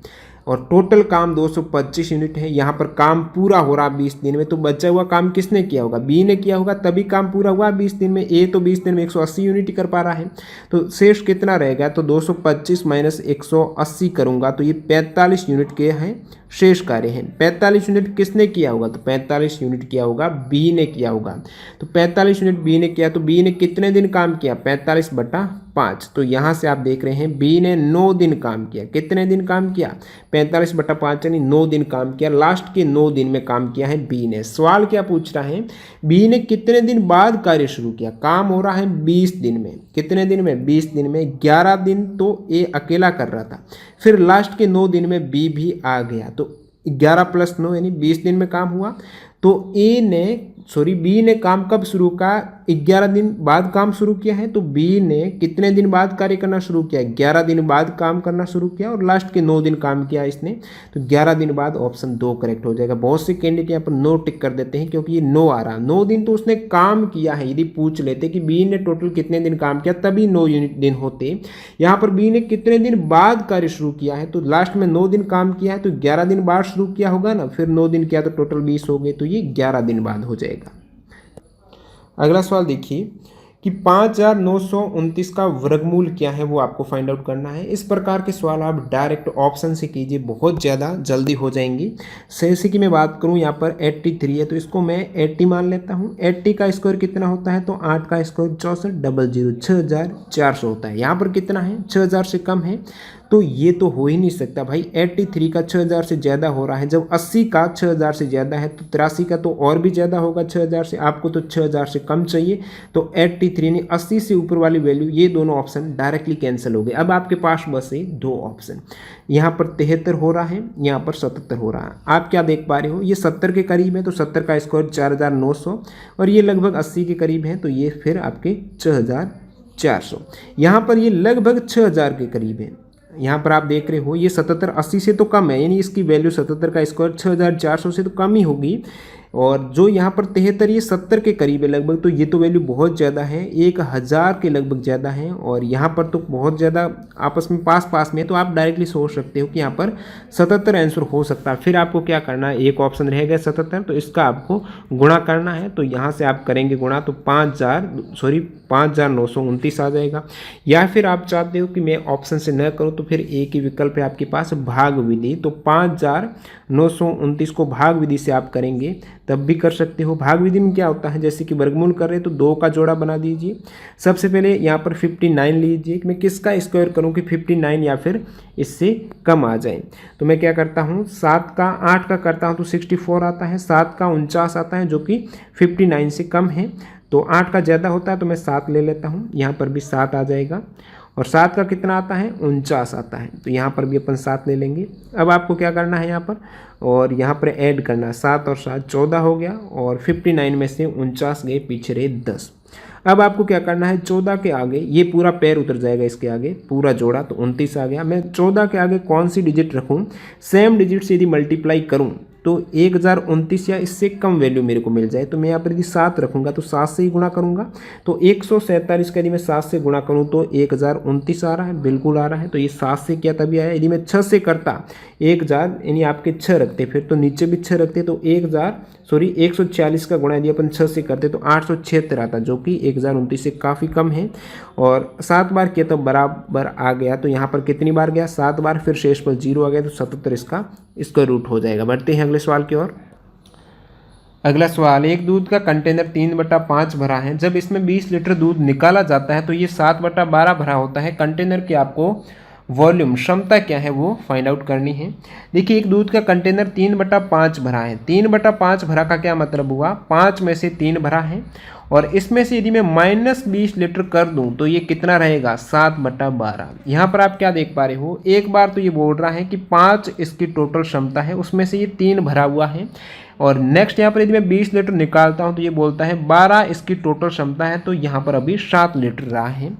और टोटल काम 225 यूनिट है। यहाँ पर काम पूरा हो रहा 20 दिन में, तो बचा हुआ काम किसने किया होगा, बी ने किया होगा, तभी काम पूरा हुआ 20 दिन में। ए तो 20 दिन में 180 यूनिट कर पा रहा है, तो शेष कितना रहेगा, तो 225 - 180 करूँगा तो ये 45 यूनिट के हैं शेष कार्य हैं। 45 यूनिट किसने किया होगा, तो 45 यूनिट किया होगा बी ने किया होगा। तो 45 यूनिट बी ने किया, तो बी ने कितने दिन काम किया, 45/5। तो यहाँ से आप देख रहे हैं बी ने 9 दिन काम किया। कितने दिन काम किया, 45/5 यानी 9 दिन काम किया। लास्ट के 9 दिन में काम किया है बी ने। सवाल क्या पूछ रहा है, बी ने कितने दिन बाद कार्य शुरू किया। काम हो रहा है 20 दिन में, कितने दिन में, 20 दिन में। 11 दिन तो ए अकेला कर रहा था, फिर लास्ट के 9 दिन में बी भी आ गया, तो 11 + 9 यानी 20 दिन में काम हुआ। तो ए ने सॉरी बी ने काम कब शुरू किया, 11 दिन बाद काम शुरू किया है। तो बी ने कितने दिन बाद कार्य करना शुरू किया, 11 दिन बाद काम करना शुरू किया और लास्ट के 9 दिन काम किया इसने, तो 11 दिन बाद ऑप्शन 2 करेक्ट हो जाएगा। बहुत से कैंडिडेट यहाँ पर 9 टिक कर देते हैं क्योंकि ये 9 आ रहा, 9 दिन तो उसने काम किया है। यदि पूछ लेते कि बी ने टोटल कितने दिन काम किया तभी 9 दिन होते, यहाँ पर बी ने कितने दिन बाद कार्य शुरू किया है, तो लास्ट में 9 दिन काम किया है तो 11 दिन बाद शुरू किया होगा ना, फिर 9 दिन किया तो टोटल 20 हो गए, तो ये 11 दिन बाद हो जाएगा। अगला सवाल देखिए कि 5929 का वर्गमूल क्या है वो आपको फाइंड आउट करना है। इस प्रकार के सवाल आप डायरेक्ट ऑप्शन से कीजिए, बहुत ज़्यादा जल्दी हो जाएंगी। जैसे कि मैं बात करूं यहाँ पर 83 है तो इसको मैं 80 मान लेता हूं। 80 का स्क्वायर कितना होता है, तो 8 का स्क्वायर 6400 6400 होता है। यहाँ पर कितना है, 6000 से कम है, तो ये तो हो ही नहीं सकता भाई। 83 का 6000 से ज़्यादा हो रहा है, जब 80 का 6000 से ज़्यादा है तो 83 का तो और भी ज़्यादा होगा 6000 से, आपको तो 6000 से कम चाहिए। तो 83 ने 80 से ऊपर वाली वैल्यू, ये दोनों ऑप्शन डायरेक्टली कैंसिल हो गए। अब आपके पास बस है 2 ऑप्शन, यहाँ पर 73 हो रहा है, यहाँ पर 77 हो रहा है। आप क्या देख पा रहे हो, ये 70 के करीब है तो 70 का स्क्वायर 4900 और ये लगभग 80 के करीब है तो ये फिर आपके 6400। यहाँ पर ये लगभग 6000 के करीब है। यहाँ पर आप देख रहे हो ये 77 80 से तो कम है, यानी इसकी वैल्यू 77 का स्क्वायर 6400 से तो कम ही होगी। और जो यहाँ पर 73 ये 70 के करीब है लगभग, तो ये तो वैल्यू बहुत ज़्यादा है, 1000 के लगभग ज़्यादा है। और यहाँ पर तो बहुत ज़्यादा आपस में पास में है, तो आप डायरेक्टली सोच सकते हो कि यहाँ पर 77 आंसर हो सकता है। फिर आपको क्या करना है, एक ऑप्शन रह गया 77, तो इसका आपको गुणा करना है। तो यहाँ से आप करेंगे गुणा तो 5929 आ जाएगा। या फिर आप चाहते हो कि मैं ऑप्शन से न करूँ तो फिर एक ही विकल्प है आपके पास, भाग विधि। तो 5929 को भाग विधि से आप करेंगे तब भी कर सकते हो। भाग विधि में क्या होता है, जैसे कि वर्गमूल कर रहे हैं तो 2 का जोड़ा बना दीजिए। सबसे पहले यहाँ पर 59 लीजिए, मैं किसका स्क्वायर करूँ कि 59 या फिर इससे कम आ जाए। तो मैं क्या करता हूँ, 7 का 8 का करता हूँ तो 64 आता है, 7 का 49 आता है जो कि 59 से कम है। तो 8 का ज़्यादा होता है तो मैं 7 ले लेता हूँ, यहाँ पर भी 7 आ जाएगा। और 7 का कितना आता है, 49 आता है, तो यहाँ पर भी अपन 7 ले लेंगे। अब आपको क्या करना है यहाँ पर, और यहाँ पर ऐड करना है, 7 और 7 14 हो गया, और 59 में से 49 गए, पीछे रहे 10। अब आपको क्या करना है, 14 के आगे ये पूरा पैर उतर जाएगा, इसके आगे पूरा जोड़ा, तो 29 आ गया। मैं 14 के आगे कौन सी डिजिट रखूँ, सेम डिजिट से यदि मल्टीप्लाई करूँ तो 1029 या इससे कम वैल्यू मेरे को मिल जाए, तो मैं यहाँ पर यदि 7 रखूँगा तो 7 से ही गुणा करूँगा। तो 147 का यदि मैं 7 से गुणा करूँ तो 1029 आ रहा है, बिल्कुल आ रहा है। तो ये 7 से क्या तभी आया, यदि मैं 6 से करता 1000 यानी आपके 6 रखते, फिर तो नीचे भी 6 रखते, तो 140 का गुणा यदि अपन 6 से करते तो 876 आता, जो कि 1029 से काफ़ी कम है। और 7 बार किया तो बराबर आ गया, तो यहाँ पर कितनी बार गया, 7 बार, फिर शेष पर 0 आ गया, तो 77 इसका रूट हो जाएगा। बढ़ते हैं अगले सवाल की ओर। अगला सवाल, एक दूध का कंटेनर 3/5 भरा है, जब इसमें 20 लीटर दूध निकाला जाता है तो ये 7/12 भरा होता है। कंटेनर की आपको वॉल्यूम क्षमता क्या है वो फाइंड आउट करनी है। देखिए एक दूध का कंटेनर 3/5 भरा है, 3/5 भरा का क्या मतलब हुआ, 5 में से 3 भरा है, और इसमें से यदि मैं -20 लीटर कर दूं तो ये कितना रहेगा, 7/12। यहाँ पर आप क्या देख पा रहे हो, एक बार तो ये बोल रहा है कि 5 इसकी टोटल क्षमता है, उसमें से ये 3 भरा हुआ है। और नेक्स्ट यहाँ पर यदि मैं 20 लीटर निकालता हूँ तो ये बोलता है 12 इसकी टोटल क्षमता है, तो यहाँ पर अभी 7 लीटर रहा है।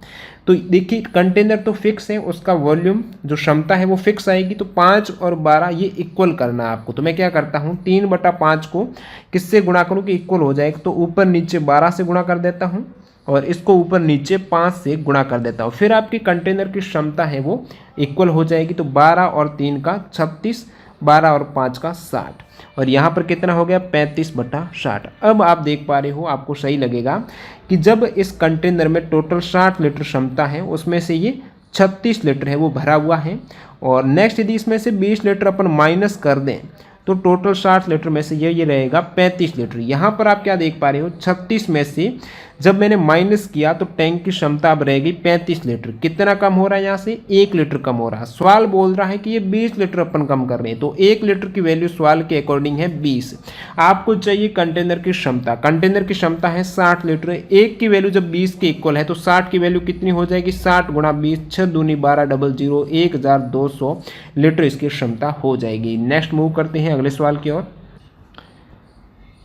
तो देखिए कंटेनर तो फिक्स है, उसका वॉल्यूम जो क्षमता है वो फिक्स आएगी, तो 5 और 12 ये इक्वल करना है आपको। तो मैं क्या करता हूँ, 3/5 को किससे गुणा करूँ कि इक्वल हो जाए, तो ऊपर नीचे 12 से गुणा कर देता हूँ और इसको ऊपर नीचे 5 से गुणा कर देता हूँ, फिर आपकी कंटेनर की क्षमता है वो इक्वल हो जाएगी। तो 12 और 3 का 36, 12 और 5 का 60, और यहाँ पर कितना हो गया, 35/60। अब आप देख पा रहे हो, आपको सही लगेगा कि जब इस कंटेनर में टोटल 60 लीटर क्षमता है, उसमें से ये 36 लीटर है वो भरा हुआ है। और नेक्स्ट यदि इसमें से 20 लीटर अपन माइनस कर दें तो टोटल 60 लीटर में से ये रहेगा 35 लीटर। यहाँ पर आप क्या देख पा रहे हो, 36 में से जब मैंने माइनस किया तो टैंक की क्षमता अब रहेगी 35 लीटर। कितना कम हो रहा है, यहाँ से 1 लीटर कम हो रहा है। सवाल बोल रहा है कि ये 20 लीटर अपन कम कर रहे हैं, तो 1 लीटर की वैल्यू सवाल के अकॉर्डिंग है 20। आपको चाहिए कंटेनर की क्षमता, कंटेनर की क्षमता है 60 लीटर, 1 की वैल्यू जब 20 के इक्वल है तो 60 की वैल्यू कितनी हो जाएगी, 60 × 20, 6 दूनी 12, 00, 1200 लीटर इसकी क्षमता हो जाएगी। नेक्स्ट मूव करते हैं अगले सवाल की ओर।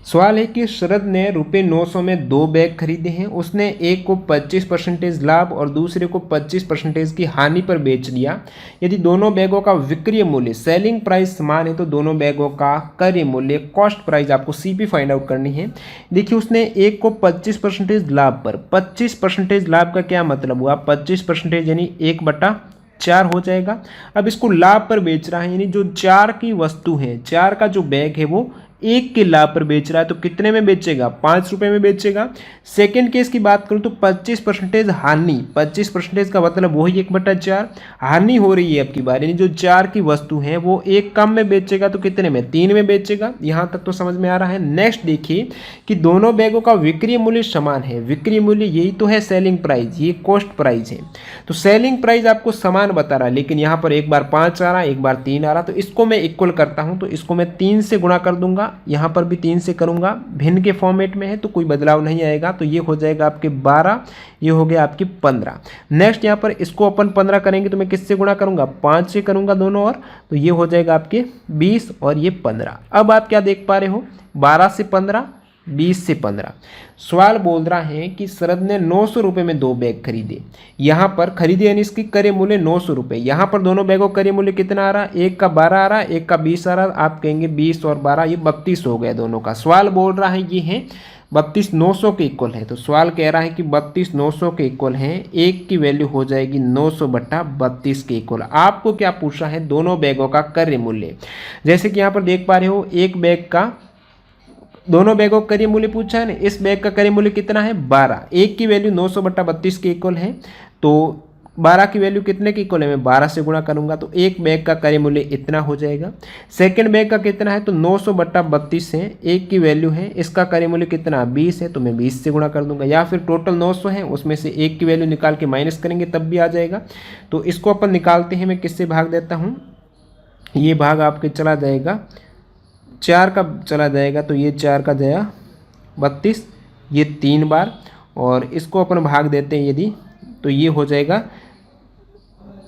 सवाल है कि शरद ने ₹900 में 2 बैग खरीदे हैं। उसने एक को 25% लाभ और दूसरे को 25% की हानि पर बेच दिया। यदि दोनों बैगों का विक्रय मूल्य सेलिंग प्राइस समान है तो दोनों बैगों का क्रय मूल्य कॉस्ट प्राइस आपको सीपी फाइंड आउट करनी है। देखिए उसने एक को 25% लाभ पर, 25% लाभ का क्या मतलब हुआ, 25% यानी 1/4 हो जाएगा। अब इसको लाभ पर बेच रहा है, यानी जो 4 की वस्तु है, 4 का जो बैग है वो 1 के लाभ पर बेच रहा है, तो कितने में बेचेगा, 5 रुपये में बेचेगा। सेकेंड केस की बात करूँ तो 25% हानि, 25% का मतलब वही 1/4 हानि हो रही है अब की बार, यानी जो 4 की वस्तु है वो 1 कम में बेचेगा, तो कितने में, 3 में बेचेगा। यहाँ तक तो समझ में आ रहा है। नेक्स्ट देखिए कि दोनों बैगों का विक्रय मूल्य समान है। विक्रय मूल्य यही तो है सेलिंग प्राइस, ये कॉस्ट प्राइस है। तो सेलिंग प्राइस आपको समान बता रहा है, लेकिन यहाँ पर एक बार 5 आ रहा है, एक बार 3 आ रहा, तो इसको मैं इक्वल करता हूँ, तो इसको मैं 3 से गुणा कर दूंगा, यहाँ पर भी 3 से करूंगा। भिन्न के फॉर्मेट में है तो कोई बदलाव नहीं आएगा, तो ये हो जाएगा आपके 12, ये हो गया आपकी 15। नेक्स्ट यहाँ पर इसको अपन 15 करेंगे तो मैं किससे गुणा करूंगा, 5 से करूंगा दोनों और, तो ये हो जाएगा आपके 20 और ये 15। अब आप क्या देख पा रहे हो, 12 से 15, 20 से 15। सवाल बोल रहा है कि शरद ने 900 रुपये में 2 बैग खरीदे। यहाँ पर खरीदे यानी इसकी क्रय मूल्य 900 रुपये। यहाँ पर दोनों बैगों का क्रय मूल्य कितना आ रहा है, एक का 12 आ रहा है, एक का 20 आ रहा है। आप कहेंगे 20 और 12 ये 32 हो गया दोनों का। सवाल बोल रहा है ये है 32 900 के इक्वल है, तो सवाल कह रहा है कि 32 900 के इक्वल है, एक की वैल्यू हो जाएगी 900/32 के इक्वल। आपको क्या पूछा है, दोनों बैगों का क्रय मूल्य। जैसे कि यहाँ पर देख पा रहे हो, एक बैग का, दोनों बैगों का क्रय मूल्य पूछा है ना, इस बैग का क्रय मूल्य कितना है, 12, एक की वैल्यू 900/32 के इक्वल है, तो 12 की वैल्यू कितने के इक्वल है, मैं 12 से गुणा करूंगा, तो एक बैग का क्रय मूल्य इतना हो जाएगा। सेकंड बैग का कितना है, तो 900/32 है, एक की वैल्यू है, इसका क्रय मूल्य कितना 20 है, तो मैं 20 से गुणा कर दूंगा, या फिर टोटल 900 है, उसमें से एक की वैल्यू निकाल के माइनस करेंगे तब भी आ जाएगा। तो इसको अपन निकालते हैं, मैं किससे भाग देता हूँ, ये भाग आपके चला जाएगा 4 का चला जाएगा, तो ये 4 का जाया 32, ये 3 बार, और इसको अपन भाग देते हैं यदि, तो ये हो जाएगा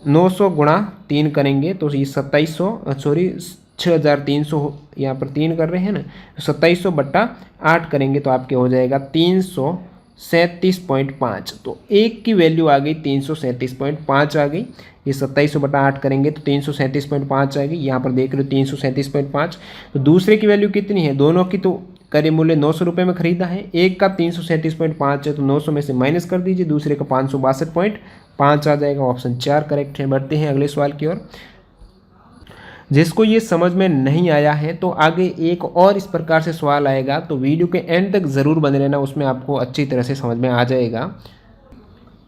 900 गुणा 3 करेंगे तो ये 6300 यहाँ पर 3 कर रहे हैं ना, 2700/8 करेंगे तो आपके हो जाएगा 337.5। तो एक की वैल्यू आ गई 337.5 आ गई। ये 2700/8 करेंगे तो 337.5 आएगी। यहाँ पर देख रहे हो 337.5। तो दूसरे की वैल्यू कितनी है, दोनों की तो क्रय मूल्य 900 रुपये में खरीदा है, एक का 337.5 है तो 900 में से माइनस कर दीजिए, दूसरे का 562.5 आ जाएगा। ऑप्शन 4 करेक्ट है। बढ़ते हैं अगले सवाल की ओर। जिसको ये समझ में नहीं आया है तो आगे एक और इस प्रकार से सवाल आएगा, तो वीडियो के एंड तक ज़रूर बने रहना, उसमें आपको अच्छी तरह से समझ में आ जाएगा।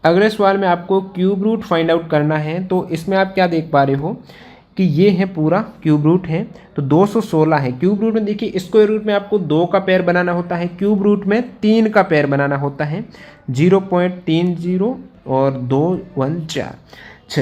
अगले सवाल में आपको क्यूब रूट फाइंड आउट करना है। तो इसमें आप क्या देख पा रहे हो कि ये है पूरा क्यूब रूट है, तो 216 है। क्यूब रूट में देखिए स्क्वायर रूट में आपको 2 का पेयर बनाना होता है, क्यूब रूट में 3 का पेयर बनाना होता है, 0.30 और 214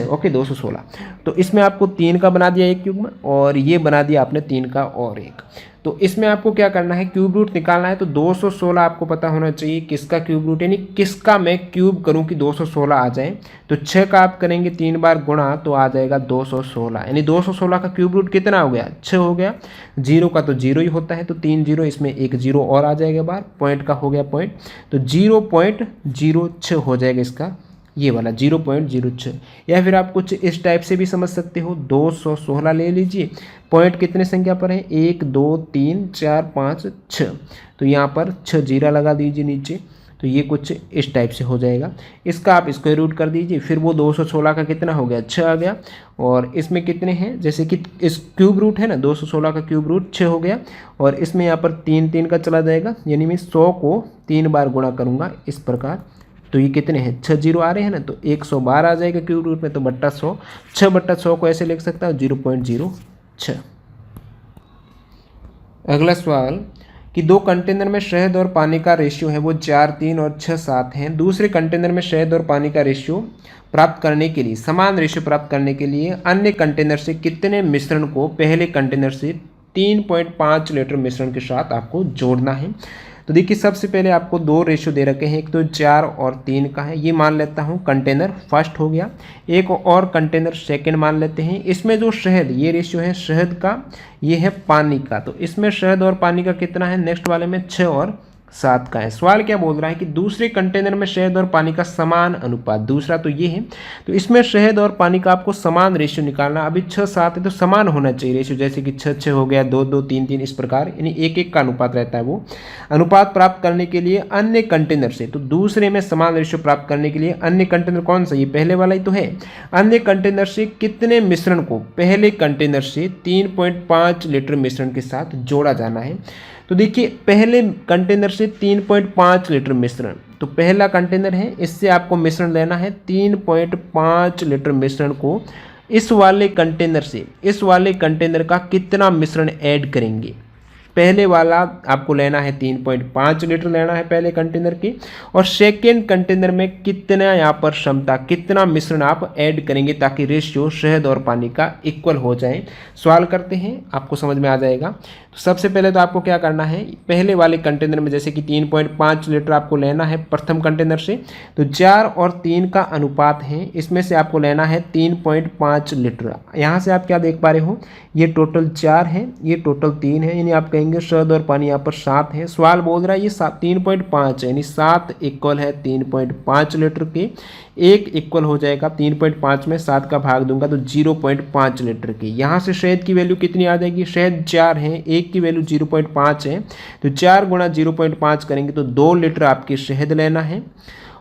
ओके 216। तो इसमें आपको 3 का बना दिया एक क्यूब में, और ये बना दिया आपने 3 का और एक। तो इसमें आपको क्या करना है, क्यूब रूट निकालना है। तो 216 आपको पता होना चाहिए किसका क्यूब रूट, यानी किसका मैं क्यूब करूं कि 216 आ जाए। तो 6 का आप करेंगे 3 बार गुणा तो आ जाएगा 216, यानी 216 का क्यूब रूट कितना हो गया, 6 हो गया। 0 का तो 0 ही होता है, तो 3 0, इसमें एक 0 और आ जाएगा बार, पॉइंट का हो गया पॉइंट, तो 0.06 हो जाएगा इसका ये वाला 0.06। या फिर आप कुछ इस टाइप से भी समझ सकते हो, 216 ले लीजिए, पॉइंट कितने संख्या पर है, 1 2 3 4 5 6, तो यहाँ पर 6 जीरा लगा दीजिए नीचे, तो ये कुछ इस टाइप से हो जाएगा। इसका आप स्क्वायर रूट कर दीजिए, फिर वो 216 का कितना हो गया, 6 आ गया। और इसमें कितने हैं, जैसे कि इस क्यूब रूट है ना, 216 का क्यूब रूट 6 हो गया, और इसमें यहाँ पर 3 3 का चला जाएगा, यानी मैं 100 को 3 बार गुणा करूँगा इस प्रकार, तो ये कितने हैं, 6 जीरो आ रहे हैं ना, तो 112 आ जाएगा क्यूब रूट में, तो बट्टा 100, 6/100 को ऐसे लिख सकता हूँ 0.06। अगला सवाल कि 2 कंटेनर में शहद और पानी का रेशियो है वो 4 3 और 6 7 हैं। दूसरे कंटेनर में शहद और पानी का रेशियो प्राप्त करने के लिए, समान रेशियो प्राप्त करने के लिए अन्य कंटेनर से कितने मिश्रण को पहले कंटेनर से 3.5 लीटर मिश्रण के साथ आपको जोड़ना है। तो देखिए सबसे पहले आपको दो रेशियो दे रखे हैं, एक तो 4 और 3 का है, ये मान लेता हूँ कंटेनर फर्स्ट हो गया। एक और कंटेनर सेकंड मान लेते हैं। इसमें जो शहद, ये रेशियो है शहद का, ये है पानी का। तो इसमें शहद और पानी का कितना है, नेक्स्ट वाले में 6 और 7 का है। सवाल क्या बोल रहा है कि दूसरे कंटेनर में शहद और पानी का समान अनुपात, दूसरा तो ये है, तो इसमें शहद और पानी का आपको समान रेशियो निकालना। अभी 6 7 है तो समान होना चाहिए रेशियो, जैसे कि 6 6 हो गया, 2 2 3 3, इस प्रकार, यानी 1 1 का अनुपात रहता है। वो अनुपात प्राप्त करने के लिए अन्य कंटेनर से, तो दूसरे में समान रेशियो प्राप्त करने के लिए अन्य कंटेनर कौन सा, ये पहले वाला ही तो है। अन्य कंटेनर से कितने मिश्रण को पहले कंटेनर से 3.5 लीटर मिश्रण के साथ जोड़ा जाना है। तो देखिए पहले कंटेनर से 3.5 लीटर मिश्रण, तो पहला कंटेनर है, इससे आपको मिश्रण लेना है 3.5 लीटर मिश्रण को इस वाले कंटेनर से, इस वाले कंटेनर का कितना मिश्रण ऐड करेंगे। पहले वाला आपको लेना है 3.5 लीटर लेना है पहले कंटेनर की, और सेकेंड कंटेनर में कितना यहाँ पर क्षमता, कितना मिश्रण आप ऐड करेंगे ताकि रेशियो शहद और पानी का इक्वल हो जाए। सवाल करते हैं, आपको समझ में आ जाएगा। तो सबसे पहले तो आपको क्या करना है, पहले वाले कंटेनर में जैसे कि 3.5 लीटर आपको लेना है प्रथम कंटेनर से, तो 4 और 3 का अनुपात है, इसमें से आपको लेना है 3.5 लीटर। यहाँ से आप क्या देख पा रहे हो, ये टोटल 4 है, ये टोटल 3 है, यानी आप कहेंगे शहद और पानी यहाँ पर 7 है। सवाल बोल रहा है ये 3.5 है, यानी 7 इक्वल है 3.5 लीटर के, 1 इक्वल हो जाएगा 3.5 में 7 का भाग दूंगा तो 0.5 लीटर की। यहाँ से शहद की वैल्यू कितनी आ जाएगी, शहद 4 है, 1 की वैल्यू 0.5 है, तो 4 गुणा 0.5 करेंगे तो 2 लीटर आपके शहद लेना है।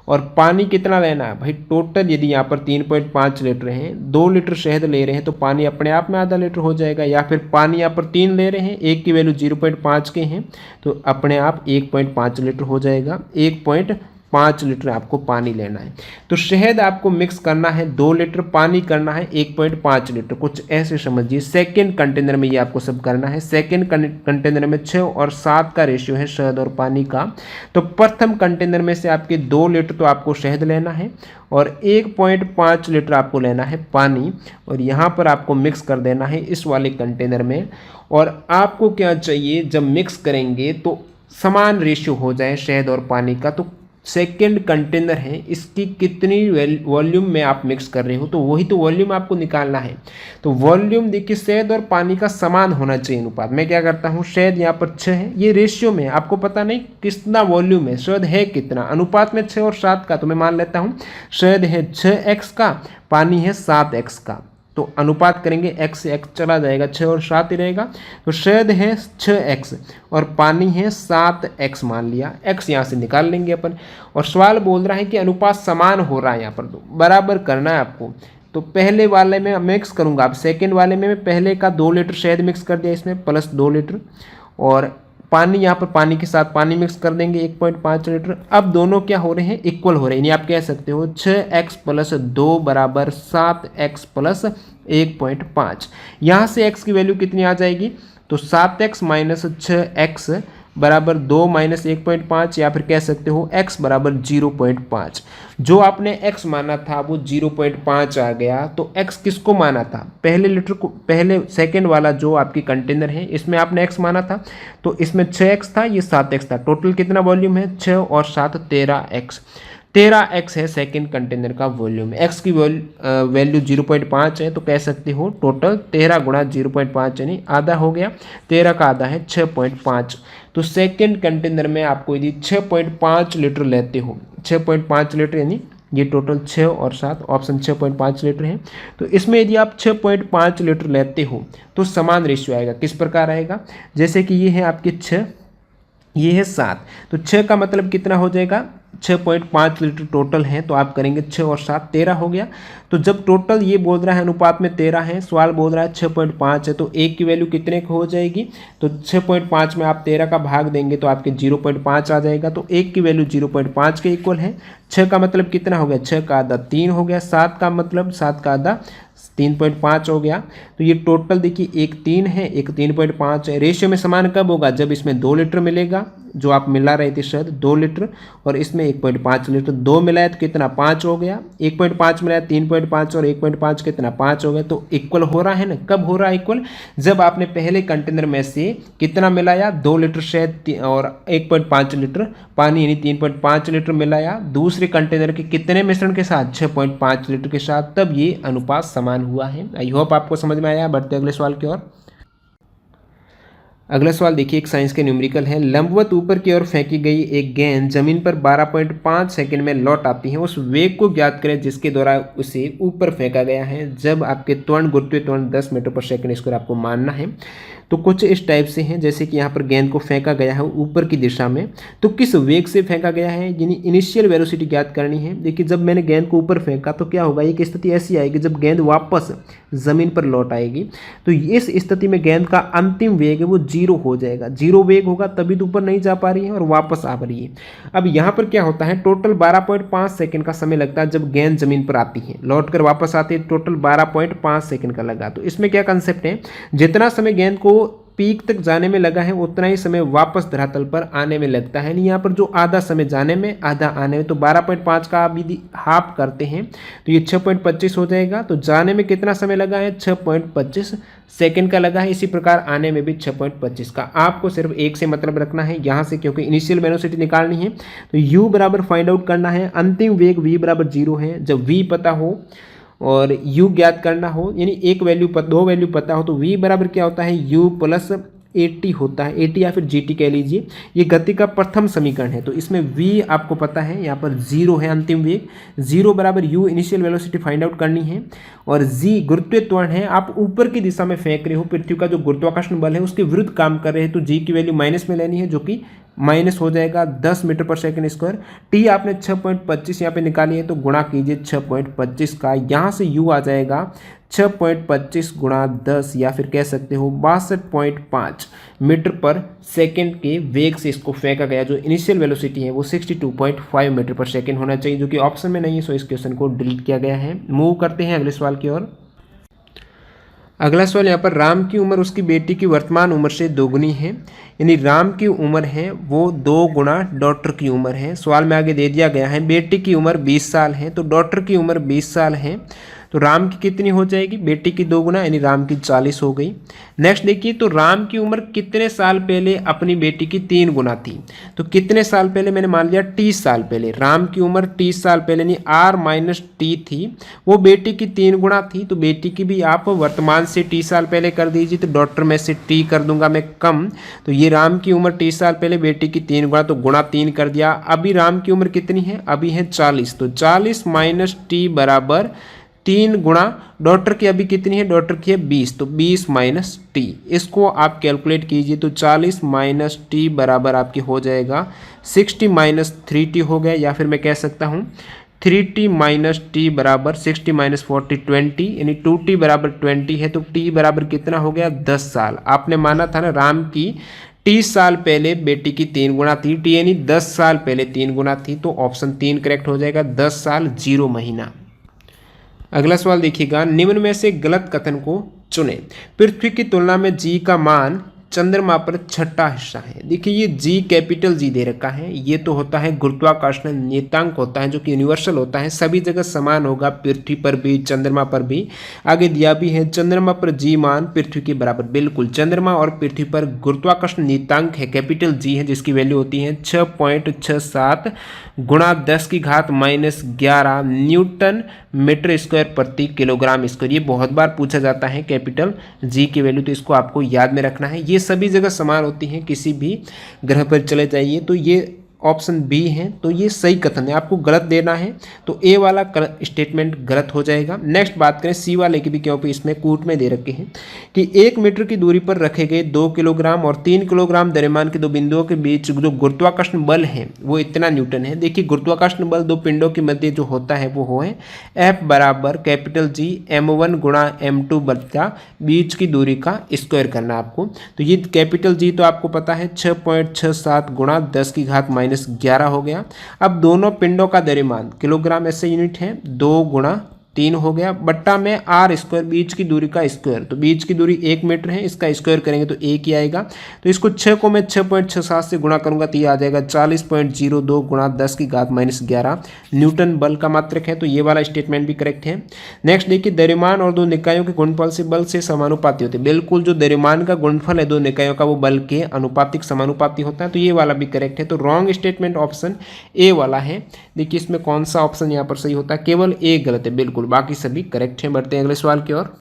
और पानी कितना लेना है भाई, टोटल यदि यहाँ पर 3.5 लीटर हैं, 2 लीटर शहद ले रहे हैं तो पानी अपने आप में आधा लीटर हो जाएगा, या फिर पानी यहाँ पर 3 ले रहे हैं, 1 की वैल्यू 0.5 के हैं तो अपने आप 1.5 लीटर हो जाएगा। 1.5 लीटर आपको पानी लेना है। तो शहद आपको मिक्स करना है 2 लीटर, पानी करना है 1.5 लीटर, कुछ ऐसे समझिए। सेकेंड कंटेनर में ये आपको सब करना है। सेकेंड कंटेनर में 6 और 7 का रेशियो है शहद और पानी का। तो प्रथम कंटेनर में से आपके 2 लीटर तो आपको शहद लेना है और 1.5 लीटर आपको लेना है पानी, और यहाँ पर आपको मिक्स कर देना है इस वाले कंटेनर में। और आपको क्या चाहिए, जब मिक्स करेंगे तो समान रेशियो हो जाए शहद और पानी का। तो सेकेंड कंटेनर है, इसकी कितनी वॉल्यूम में आप मिक्स कर रहे हो, तो वही तो वॉल्यूम आपको निकालना है। तो वॉल्यूम देखिए शहद और पानी का समान होना चाहिए अनुपात। मैं क्या करता हूँ, शहद यहाँ पर 6 है, ये रेशियो में आपको पता नहीं कितना वॉल्यूम है, शहद है कितना, अनुपात में 6 और 7 का, तो मैं मान लेता हूँ शहद है 6x का, पानी है 7x का। तो अनुपात करेंगे x से x चला जाएगा, 6 और 7 ही रहेगा। तो शहद है 6x और पानी है 7x मान लिया, x यहाँ से निकाल लेंगे अपन। और सवाल बोल रहा है कि अनुपात समान हो रहा है, यहाँ पर तो बराबर करना है आपको। तो पहले वाले में मिक्स करूँगा, अब सेकेंड वाले में मैं पहले का 2 लीटर शहद मिक्स कर दिया इसमें प्लस 2 लीटर, और पानी यहाँ पर पानी के साथ पानी मिक्स कर देंगे 1.5 लीटर। अब दोनों क्या हो रहे हैं, इक्वल हो रहे हैं, यानी आप कह सकते हो 6x प्लस 2 बराबर 7x प्लस 1.5। यहाँ से x की वैल्यू कितनी आ जाएगी, तो 7x माइनस 6x बराबर 2 माइनस 1.5, या फिर कह सकते हो x बराबर 0.5। जो आपने x माना था वो 0.5 आ गया। तो x किसको माना था, पहले लीटर को, पहले सेकंड वाला जो आपकी कंटेनर है इसमें आपने x माना था, तो इसमें 6x था, ये 7x था। टोटल कितना वॉल्यूम है, 6 और 7 13x। 13x है सेकेंड कंटेनर का वॉल्यूम। x की वैल्यू 0.5 है, तो कह सकते हो टोटल 13 गुणा 0.5 यानी आधा हो गया, 13 का आधा है 6.5। तो सेकेंड कंटेनर में आपको यदि 6.5 लीटर लेते हो, 6.5 लीटर यानी ये टोटल 6 और 7, ऑप्शन 6.5 लीटर है। तो इसमें यदि आप 6.5 लीटर लेते हो तो समान रेशियो आएगा। किस प्रकार आएगा, जैसे कि ये है आपके 6, ये है 7, तो 6 का मतलब कितना हो जाएगा, 6.5 लीटर टोटल है, तो आप करेंगे 6 और 7 13 हो गया। तो जब टोटल ये बोल रहा है अनुपात में 13 है, सवाल बोल रहा है 6.5 है, तो 1 की वैल्यू कितने की हो जाएगी, तो 6.5 में आप 13 का भाग देंगे तो आपके 0.5 आ जाएगा। तो 1 की वैल्यू 0.5 के इक्वल है। 6 का मतलब कितना हो गया, 6 का आधा 3 हो गया, 7 का मतलब 7 का आधा 3.5 हो गया। तो ये टोटल देखिए एक 3 है, एक 3.5 है। रेशियो में समान कब होगा? जब इसमें 2 लीटर मिलेगा, जो आप मिला रहे थे शहद 2 लीटर, और इसमें 1.5 लीटर। 2 मिलाया तो कितना? 5 हो गया। 1.5 मिलाया 3.5 और 1.5 कितना? 5 हो गया। तो इक्वल हो रहा है ना। कब हो रहा है इक्वल? जब आपने पहले कंटेनर में से कितना मिलाया? 2 लीटर शहद और 1.5 लीटर पानी, यानी 3.5 लीटर मिलाया दूसरे कंटेनर के कितने मिश्रण के साथ? 6.5 लीटर के साथ। तब ये अनुपात समान हुआ है। आई होप आपको समझ में आया। बढ़ते अगले सवाल की ओर। अगला सवाल देखिए, एक साइंस के न्यूमेरिकल है। लंबवत ऊपर की ओर फेंकी गई एक गेंद जमीन पर 12.5 सेकंड में लौट आती है। उस वेग को ज्ञात करें जिसके द्वारा उसे ऊपर फेंका गया है। जब आपके त्वरण गुरुत्वीय त्वरण 10 मीटर पर सेकंड, इसको आपको मानना है। तो कुछ इस टाइप से हैं, जैसे कि यहाँ पर गेंद को फेंका गया है ऊपर की दिशा में, तो किस वेग से फेंका गया है, यानी इनिशियल वेलोसिटी ज्ञात करनी है। देखिए जब मैंने गेंद को ऊपर फेंका तो क्या होगा, एक स्थिति ऐसी आएगी जब गेंद वापस जमीन पर लौट आएगी, तो इस स्थिति में गेंद का अंतिम वेग है वो 0 हो जाएगा। 0 वेग होगा तभी तो ऊपर नहीं जा पा रही है और वापस आ रही है। अब यहाँ पर क्या होता है, टोटल 12.5 सेकंड का समय लगता है जब गेंद जमीन पर आती है, लौट कर वापस आती है, टोटल 12.5 सेकंड का लगा। तो इसमें क्या कंसेप्ट है, जितना समय गेंद को पीक तक जाने में लगा है उतना ही समय वापस धरातल पर आने में लगता है। यहाँ पर जो आधा समय जाने में आधा आने में, तो 12.5 का आप यदि हाफ करते हैं तो ये 6.25 हो जाएगा। तो जाने में कितना समय लगा है? 6.25 सेकंड का लगा है। इसी प्रकार आने में भी 6.25 का। आपको सिर्फ एक से मतलब रखना है यहाँ से, क्योंकि इनिशियल वेलोसिटी निकालनी है। तो u बराबर फाइंड आउट करना है। अंतिम वेग v बराबर 0 है। जब v पता हो और u ज्ञात करना हो, यानी एक वैल्यू दो वैल्यू पता हो, तो v बराबर क्या होता है? u प्लस 80 होता है। 80 या फिर gt कह लीजिए। ये गति का प्रथम समीकरण है। तो इसमें v आपको पता है, यहाँ पर 0 है अंतिम वेग। 0 बराबर u initial velocity find out करनी है, और g गुरुत्वीय त्वरण है। आप ऊपर की दिशा में फेंक रहे हो, पृथ्वी का जो गुरुत्वाकर्षण बल है उसके विरुद्ध काम कर रहे हैं, तो g की वैल्यू माइनस में लेनी है, जो कि माइनस हो जाएगा 10 मीटर पर सेकंड स्क्वायर। टी आपने 6.25 यहाँ पे निकाली है, तो गुणा कीजिए 6.25 का। यहाँ से u आ जाएगा 6.25 गुणा 10, या फिर कह सकते हो 62.5 मीटर पर सेकंड के वेग से इसको फेंका गया। जो इनिशियल वेलोसिटी है वो 62.5 मीटर पर सेकंड होना चाहिए, जो कि ऑप्शन में नहीं है, सो इस क्वेश्चन को डिलीट किया गया है। मूव करते हैं अगले सवाल की ओर। अगला सवाल यहाँ पर, राम की उम्र उसकी बेटी की वर्तमान उम्र से दोगुनी है, यानी राम की उम्र है वो 2 गुना डॉटर की उम्र है। सवाल में आगे दे दिया गया है बेटी की उम्र 20 साल है, तो डॉटर की उम्र 20 साल है, तो राम की कितनी हो जाएगी? बेटी की 2 गुना, यानी राम की 40 हो गई। नेक्स्ट देखिए, तो राम की उम्र कितने साल पहले अपनी बेटी की 3 गुना थी? तो कितने साल पहले? मैंने मान लिया 30 साल पहले। राम की उम्र 30 साल पहले, यानी r माइनस टी थी, वो बेटी की 3 गुना थी। तो बेटी की भी आप वर्तमान से t साल पहले कर दीजिए, तो डॉटर में से t कर दूंगा मैं कम। तो ये राम की उम्र 30 साल पहले, बेटी की 3 गुना, तो गुणा 3 कर दिया। अभी राम की उम्र कितनी है? अभी है 40, तो 40 माइनस टी बराबर 3 गुणा डॉटर की अभी कितनी है? डॉटर की है 20, तो 20 माइनस टी। इसको आप कैलकुलेट कीजिए, तो 40 माइनस टी बराबर आपकी हो जाएगा 60 माइनस 3t हो गया, या फिर मैं कह सकता हूँ 3t माइनस टी बराबर 60 माइनस 40 20, यानी 2t बराबर 20 है। तो t बराबर कितना हो गया? 10 साल। आपने माना था ना राम की 30 साल पहले बेटी की 3 गुना थी, टी यानी 10 साल पहले 3 गुना थी, तो ऑप्शन 3 करेक्ट हो जाएगा, 10 साल 0 महीना। अगला सवाल देखिएगा, निम्न में से गलत कथन को चुनें। पृथ्वी की तुलना में जी का मान चंद्रमा पर छठा हिस्सा है। देखिए ये जी कैपिटल जी दे रखा है, ये तो होता है गुरुत्वाकर्षण नियतांक होता है, जो कि यूनिवर्सल होता है, सभी जगह समान होगा, पृथ्वी पर भी चंद्रमा पर भी। आगे दिया भी है चंद्रमा पर जी मान पृथ्वी के बराबर। बिल्कुल, चंद्रमा और पृथ्वी पर गुरुत्वाकर्षण नियतांक है कैपिटल जी है, जिसकी वैल्यू होती है 6.67 गुणा 10 की घात माइनस 11 न्यूटन मीटर स्क्वायर प्रति किलोग्राम स्क्वायर। ये बहुत बार पूछा जाता है कैपिटल जी की वैल्यू, तो इसको आपको याद में रखना है। ये सभी जगह समान होती हैं, किसी भी ग्रह पर चले जाइए तो ये ऑप्शन बी है, तो ये सही कथन है। आपको गलत देना है तो ए वाला स्टेटमेंट गलत हो जाएगा। नेक्स्ट बात करें सी वाले की भी, क्योंकि इसमें कूट में दे रखे हैं कि 1 मीटर की दूरी पर रखे गए 2 किलोग्राम और 3 किलोग्राम द्रव्यमान के दो बिंदुओं के बीच जो गुरुत्वाकर्षण बल है वो इतना न्यूटन है। देखिए गुरुत्वाकर्षण बल दो पिंडों के मध्य जो होता है वो है एफ बराबर कैपिटल जी m1 गुणा m2 बटा बीच की दूरी का स्क्वायर करना आपको। तो ये कैपिटल जी तो आपको पता है 6.67 गुणा 10 की घात माइनस 11 हो गया। अब दोनों पिंडों का द्रव्यमान किलोग्राम ऐसे यूनिट है 2 गुणा 3 हो गया, बट्टा में r स्क्वायर, बीच की दूरी का स्क्वायर, तो बीच की दूरी 1 मीटर है, इसका स्क्वायर करेंगे तो 1 ही आएगा। तो इसको 6 को मैं 6.67 से गुणा करूंगा तो ये आ जाएगा 40.02 गुणा 10 की घात -11 न्यूटन बल का मात्रक है। तो ये वाला स्टेटमेंट भी करेक्ट है। नेक्स्ट देखिए, द्रव्यमान और दो निकायों के गुणनफल से बल से समानुपाती होते हैं। बिल्कुल जो द्रव्यमान का गुणनफल है दो निकायों का वो बल के अनुपातिक समानुपाती होता है, तो ये वाला भी करेक्ट है। तो रॉन्ग स्टेटमेंट ऑप्शन ए वाला है। देखिए इसमें कौन सा ऑप्शन यहाँ पर सही होता है, केवल ए गलत है, बिल्कुल बाकी सभी करेक्ट है। बढ़ते हैं अगले सवाल की ओर।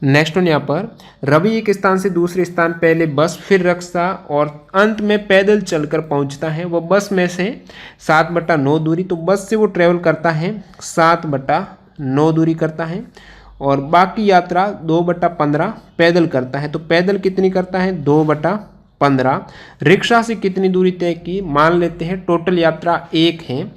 नेक्स्ट वन यहाँ पर, रवि एक स्थान से दूसरे स्थान पहले बस फिर रिक्शा और अंत में पैदल चलकर पहुंचता है। वह बस में से 7/9 दूरी, तो बस से वो ट्रेवल करता है 7/9 दूरी करता है और बाकी यात्रा 2/15 पैदल करता है। तो पैदल कितनी करता है, 2/15। रिक्शा से कितनी दूरी तय की, मान लेते हैं टोटल यात्रा 1 है,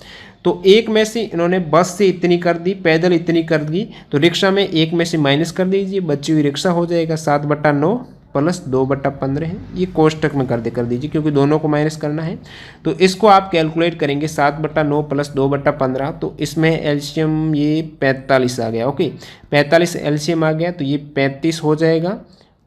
तो 1 में से इन्होंने बस से इतनी कर दी, पैदल इतनी कर दी, तो रिक्शा में 1 में से माइनस कर दीजिए, बची हुई रिक्शा हो जाएगा 7/9 प्लस 2/15 है। ये कोष्टक में कर दीजिए क्योंकि दोनों को माइनस करना है। तो इसको आप कैलकुलेट करेंगे 7/9 प्लस 2/15, तो इसमें एलसीएम ये 45 आ गया। ओके, 45 एलसीएम आ गया तो ये 35 हो जाएगा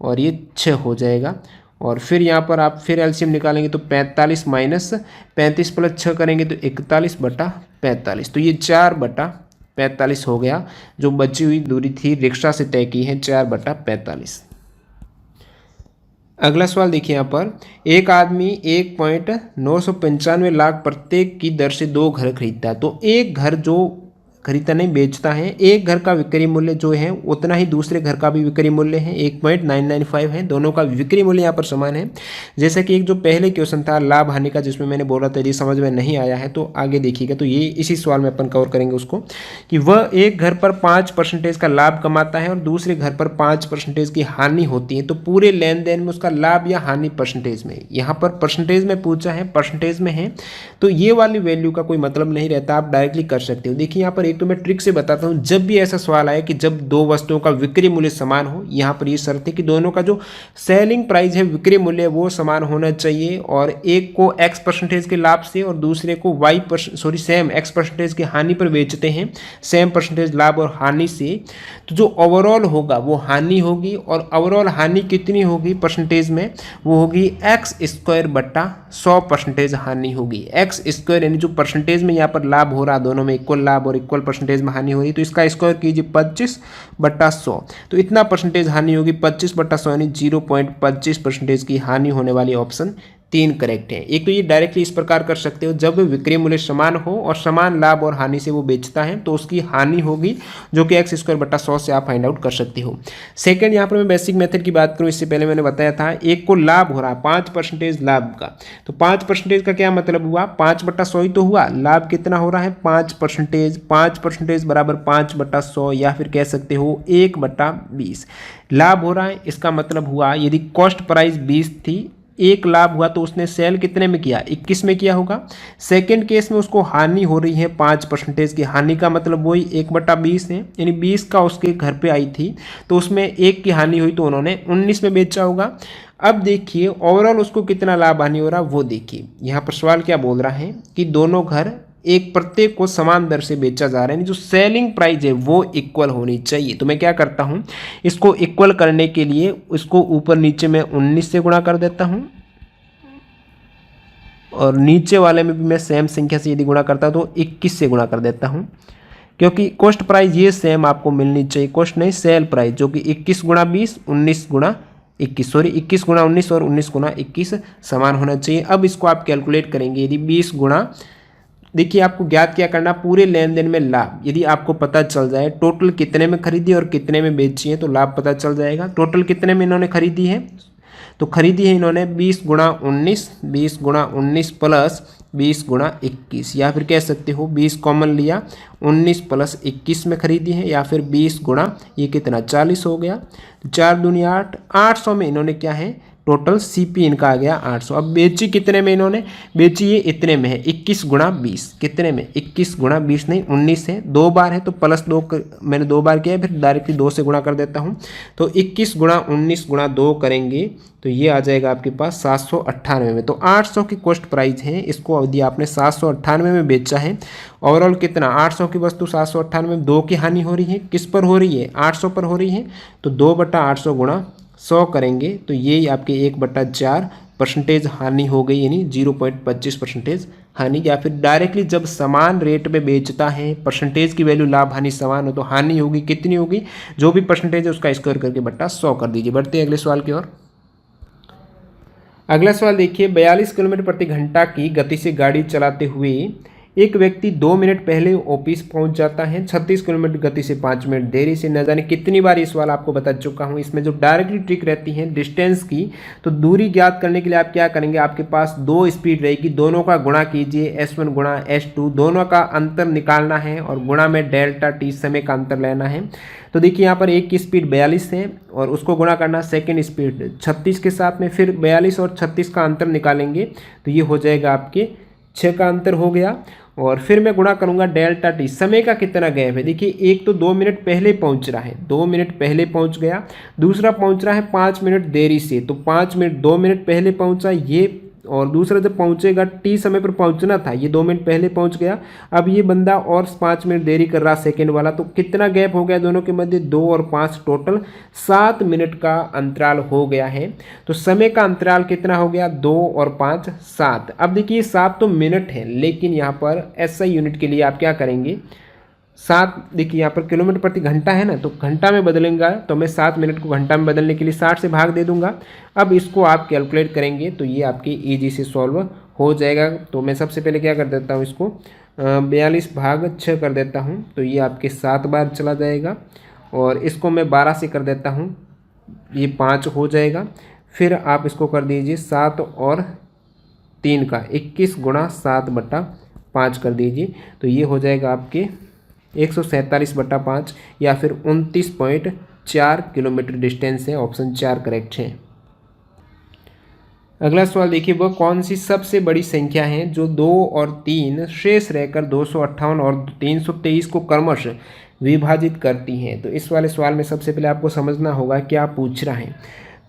और ये 6 हो जाएगा। और फिर यहाँ पर आप फिर एलसीएम निकालेंगे तो 45 माइनस 35 प्लस 6 करेंगे तो 41/45, तो ये 4/45 हो गया। जो बची हुई दूरी थी रिक्शा से तय की है 4/45। अगला सवाल देखिए यहाँ पर, एक आदमी 1.995 लाख प्रत्येक की दर से 2 घर खरीदता है। तो एक घर जो खरीदता नहीं बेचता है, एक घर का विक्रय मूल्य जो है उतना ही दूसरे घर का भी विक्रय मूल्य है, 1.995 है, दोनों का विक्रय मूल्य यहाँ पर समान है। जैसे कि एक जो पहले क्वेश्चन था लाभ हानि का, जिसमें मैंने बोला था यदि समझ में नहीं आया है तो आगे देखिएगा, तो ये इसी सवाल में अपन कवर करेंगे उसको, कि वह एक घर पर 5% का लाभ कमाता है और दूसरे घर पर 5% की हानि होती है। तो पूरे लेन देन में उसका लाभ या हानि परसेंटेज में, यहाँ पर परसेंटेज में पूछा है, परसेंटेज में है, तो ये वाली वैल्यू का कोई मतलब नहीं रहता, आप डायरेक्टली कर सकते हो। देखिए यहाँ पर एक तो मैं ट्रिक से बताता हूँ, जब भी ऐसा सवाल आए कि जब दो वस्तुओं का विक्रय मूल्य समान हो, यहाँ पर ये शर्त है कि दोनों का जो सेलिंग प्राइस है, विक्रय मूल्य, वो समान होना चाहिए और एक को x% के लाभ से और दूसरे को सेम x% की हानि पर बेचते हैं, सेम परसेंटेज लाभ और हानि से, तो जो ओवरऑल होगा वो हानि होगी। और ओवरऑल हानि कितनी होगी परसेंटेज में, वो होगी x²/100% हानि होगी। x² यानी जो परसेंटेज में यहाँ पर लाभ हो रहा, दोनों में इक्वल लाभ और इक्वल परसेंटेज में हानि हो रही, तो इसका स्क्वायर कीजिए 25/100, तो इतना परसेंटेज हानि होगी 25/100 यानी 0.25% की हानि होने वाली ऑप्शन 3 करेक्ट है। एक तो ये डायरेक्टली इस प्रकार कर सकते हो, जब विक्रय मूल्य समान हो और समान लाभ और हानि से वो बेचता है तो उसकी हानि होगी, जो कि x²/100 से आप फाइंड आउट कर सकते हो। सेकंड, यहाँ पर मैं बेसिक मेथड की बात करूँ, इससे पहले मैंने बताया था एक को लाभ हो रहा है 5% लाभ का, तो 5% का क्या मतलब हुआ, 5/100 ही तो हुआ, लाभ कितना हो रहा है 5%, 5% बराबर 5/100 या फिर कह सकते हो 1/20 लाभ हो रहा है। इसका मतलब हुआ यदि कॉस्ट प्राइस 20 थी, 1 लाभ हुआ तो उसने सेल कितने में किया, 21 में किया होगा। सेकंड केस में उसको हानि हो रही है 5% की, हानि का मतलब वही 1/20 है, यानी 20 का उसके घर पे आई थी तो उसमें 1 की हानि हुई तो उन्होंने 19 में बेचा होगा। अब देखिए ओवरऑल उसको कितना लाभ हानि हो रहा वो देखिए, यहाँ पर सवाल क्या बोल रहा है कि दोनों घर एक प्रत्येक को समान दर से बेचा जा रहा है, जो सेलिंग प्राइस है वो इक्वल होनी चाहिए। तो मैं क्या करता हूँ, इसको इक्वल करने के लिए इसको ऊपर नीचे में 19 से गुणा कर देता हूँ और नीचे वाले में भी मैं सेम संख्या से यदि गुणा करता हूँ तो 21 से गुणा कर देता हूँ, क्योंकि कॉस्ट प्राइस ये सेम आपको मिलनी चाहिए, कॉस्ट नहीं सेल प्राइस, जो कि 21 × 20 19 × 21 सॉरी 21 × 19 और 19 × 21 समान होना चाहिए। अब इसको आप कैलकुलेट करेंगे, यदि 20 गुणा, देखिए आपको ज्ञात क्या करना, पूरे लेन देन में लाभ यदि आपको पता चल जाए टोटल कितने में खरीदी और कितने में बेची है तो लाभ पता चल जाएगा। टोटल कितने में इन्होंने खरीदी है, तो खरीदी है इन्होंने 20 × 19, 20 × 19 प्लस 20 × 21, या फिर कह सकते हो 20 कॉमन लिया 19 प्लस 21 में खरीदी है, या फिर 20 गुणा ये कितना 40 हो गया, 4 दूनी 8, 800 में इन्होंने क्या है टोटल सीपी इनका आ गया 800। अब बेची कितने में इन्होंने, बेची ये इतने में है 21 गुणा 20, कितने में 21 गुणा 20 नहीं 19 है, 2 बार है तो प्लस 2 मैंने 2 बार किया है, फिर डायरेक्टली 2 से गुणा कर देता हूँ। तो 21 गुणा 19 गुणा 2 करेंगे तो ये आ जाएगा आपके पास 798 में। तो 800 की कॉस्ट प्राइस है, इसको यदि आपने 798 में बेचा है, ओवरऑल कितना 800 की वस्तु 798 में 2 की हानि हो रही है, किस पर हो रही है 800 पर हो रही है, तो 2/800 गुणा 100 करेंगे तो ये आपके 1/4% हानि हो गई, यानी 0.25% हानि। या फिर डायरेक्टली जब समान रेट में बेचता है, परसेंटेज की वैल्यू लाभ हानि समान हो तो हानि होगी कितनी होगी, जो भी परसेंटेज है उसका स्क्वायर करके बट्टा 100 कर दीजिए। बढ़ते हैं अगले सवाल की ओर। अगला सवाल देखिए, 42 किलोमीटर प्रति घंटा की गति से गाड़ी चलाते हुए एक व्यक्ति 2 मिनट पहले ऑफिस पहुंच जाता है, 36 किलोमीटर गति से 5 मिनट देरी से। न जाने कितनी बार ये सवाल आपको बता चुका हूं। इसमें जो डायरेक्टली ट्रिक रहती है डिस्टेंस की, तो दूरी ज्ञात करने के लिए आप क्या करेंगे, आपके पास 2 स्पीड रहेगी, दोनों का गुणा कीजिए, S1 गुणा S2, दोनों का अंतर निकालना है और गुणा में डेल्टा टी समय का अंतर लेना है। तो देखिए यहाँ पर एक की स्पीड 42 है और उसको गुणा करना सेकेंड स्पीड 36 के साथ में, फिर 42 और 36 का अंतर निकालेंगे तो ये हो जाएगा आपके 6 का अंतर हो गया। और फिर मैं गुणा करूंगा डेल्टा टी, समय का कितना गैप है, देखिए एक तो 2 मिनट पहले पहुंच रहा है, 2 मिनट पहले पहुंच गया, दूसरा पहुंच रहा है 5 मिनट देरी से, तो 5 मिनट 2 मिनट पहले पहुंचा ये, और दूसरा जब पहुंचेगा टी समय पर पहुंचना था, ये 2 मिनट पहले पहुंच गया, अब ये बंदा और 5 मिनट देरी कर रहा सेकेंड वाला, तो कितना गैप हो गया दोनों के मध्य, 2 और 5 टोटल 7 मिनट का अंतराल हो गया है। तो समय का अंतराल कितना हो गया, 2 और 5 7। अब देखिए 7 तो मिनट है, लेकिन यहाँ पर SI यूनिट के लिए आप क्या करेंगे, 7 देखिए यहाँ पर किलोमीटर प्रति घंटा है ना, तो घंटा में बदलेंगे तो मैं 7 मिनट को घंटा में बदलने के लिए 60 से भाग दे दूंगा। अब इसको आप कैलकुलेट करेंगे तो ये आपकी ईजी से सॉल्व हो जाएगा। तो मैं सबसे पहले क्या कर देता हूँ, इसको 42/6 कर देता हूँ, तो ये आपके 7 बार चला जाएगा, और इसको मैं 12 से कर देता हूँ, ये 5 हो जाएगा। फिर आप इसको कर दीजिए 7 और 3 का 21 गुणा 7/5 कर दीजिए, तो ये हो जाएगा आपके 147/5 या फिर 29.4 किलोमीटर डिस्टेंस है। ऑप्शन 4 करेक्ट है। अगला सवाल देखिए, वह कौन सी सबसे बड़ी संख्या है जो 2 और 3 शेष रहकर 258 और 323 को क्रमशः विभाजित करती हैं। तो इस वाले सवाल में सबसे पहले आपको समझना होगा क्या पूछ रहा है।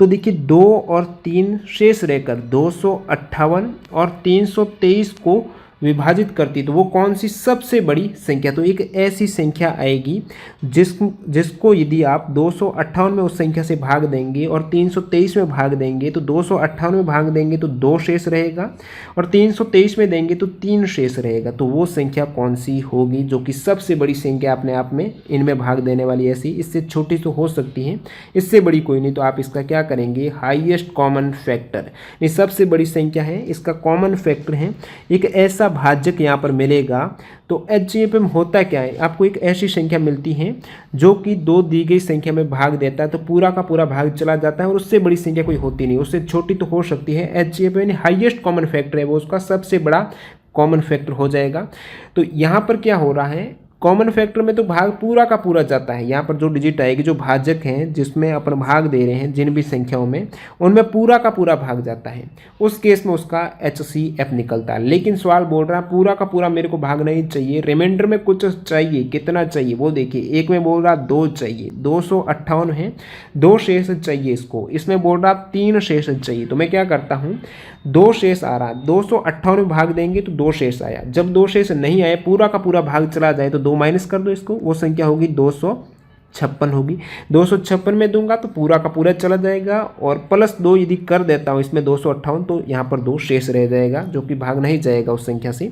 तो देखिए 2 और 3 शेष रहकर 258 और 323 को विभाजित करती, तो वो कौन सी सबसे बड़ी संख्या, तो एक ऐसी संख्या आएगी जिसको यदि आप 258 में उस संख्या से भाग देंगे और 323 में भाग देंगे, तो 258 में भाग देंगे तो 2 शेष रहेगा, और 323 में देंगे तो 3 शेष रहेगा। तो वो संख्या कौन सी होगी जो कि सबसे बड़ी संख्या अपने आप में इनमें भाग देने वाली, ऐसी इससे छोटी तो हो सकती है, इससे बड़ी कोई नहीं। तो आप इसका क्या करेंगे, हाईएस्ट कॉमन फैक्टर, ये सबसे बड़ी संख्या है, इसका कॉमन फैक्टर है एक ऐसा भाजक यहाँ पर मिलेगा। तो HCF में होता क्या है, आपको एक ऐसी संख्या मिलती है जो कि 2 दी गई संख्या में भाग देता है, तो पूरा का पूरा भाग चला जाता है, और उससे बड़ी संख्या कोई होती नहीं, उससे छोटी तो हो सकती है। HCF यानी हाईएस्ट कॉमन फैक्टर है, वो उसका सबसे बड़ा कॉमन फैक्टर हो जाएगा। तो यहाँ पर क्या हो रहा है, कॉमन फैक्टर में तो भाग पूरा का पूरा जाता है, यहाँ पर जो डिजिट आएगी, जो भाजक हैं जिसमें अपन भाग दे रहे हैं जिन भी संख्याओं में, उनमें पूरा का पूरा भाग जाता है, उस केस में उसका HCF निकलता है। लेकिन सवाल बोल रहा है पूरा का पूरा मेरे को भाग नहीं चाहिए, रिमाइंडर में कुछ चाहिए, कितना चाहिए वो देखिए, एक में बोल रहा 2 चाहिए, 258 है, 2 शेष चाहिए इसको, इसमें बोल रहा 3 शेष चाहिए। तो मैं क्या करता हूँ, 2 शेष आ रहा, 258 में भाग देंगे तो 2 शेष आया, जब 2 शेष नहीं आए पूरा का पूरा भाग चला जाए तो 2 माइनस कर दो इसको, वो संख्या होगी 256 होगी। 256 में दूंगा तो पूरा का पूरा चला जाएगा, और +2 यदि कर देता हूँ इसमें 258, तो यहाँ पर 2 शेष रह जाएगा जो कि भाग नहीं जाएगा उस संख्या से।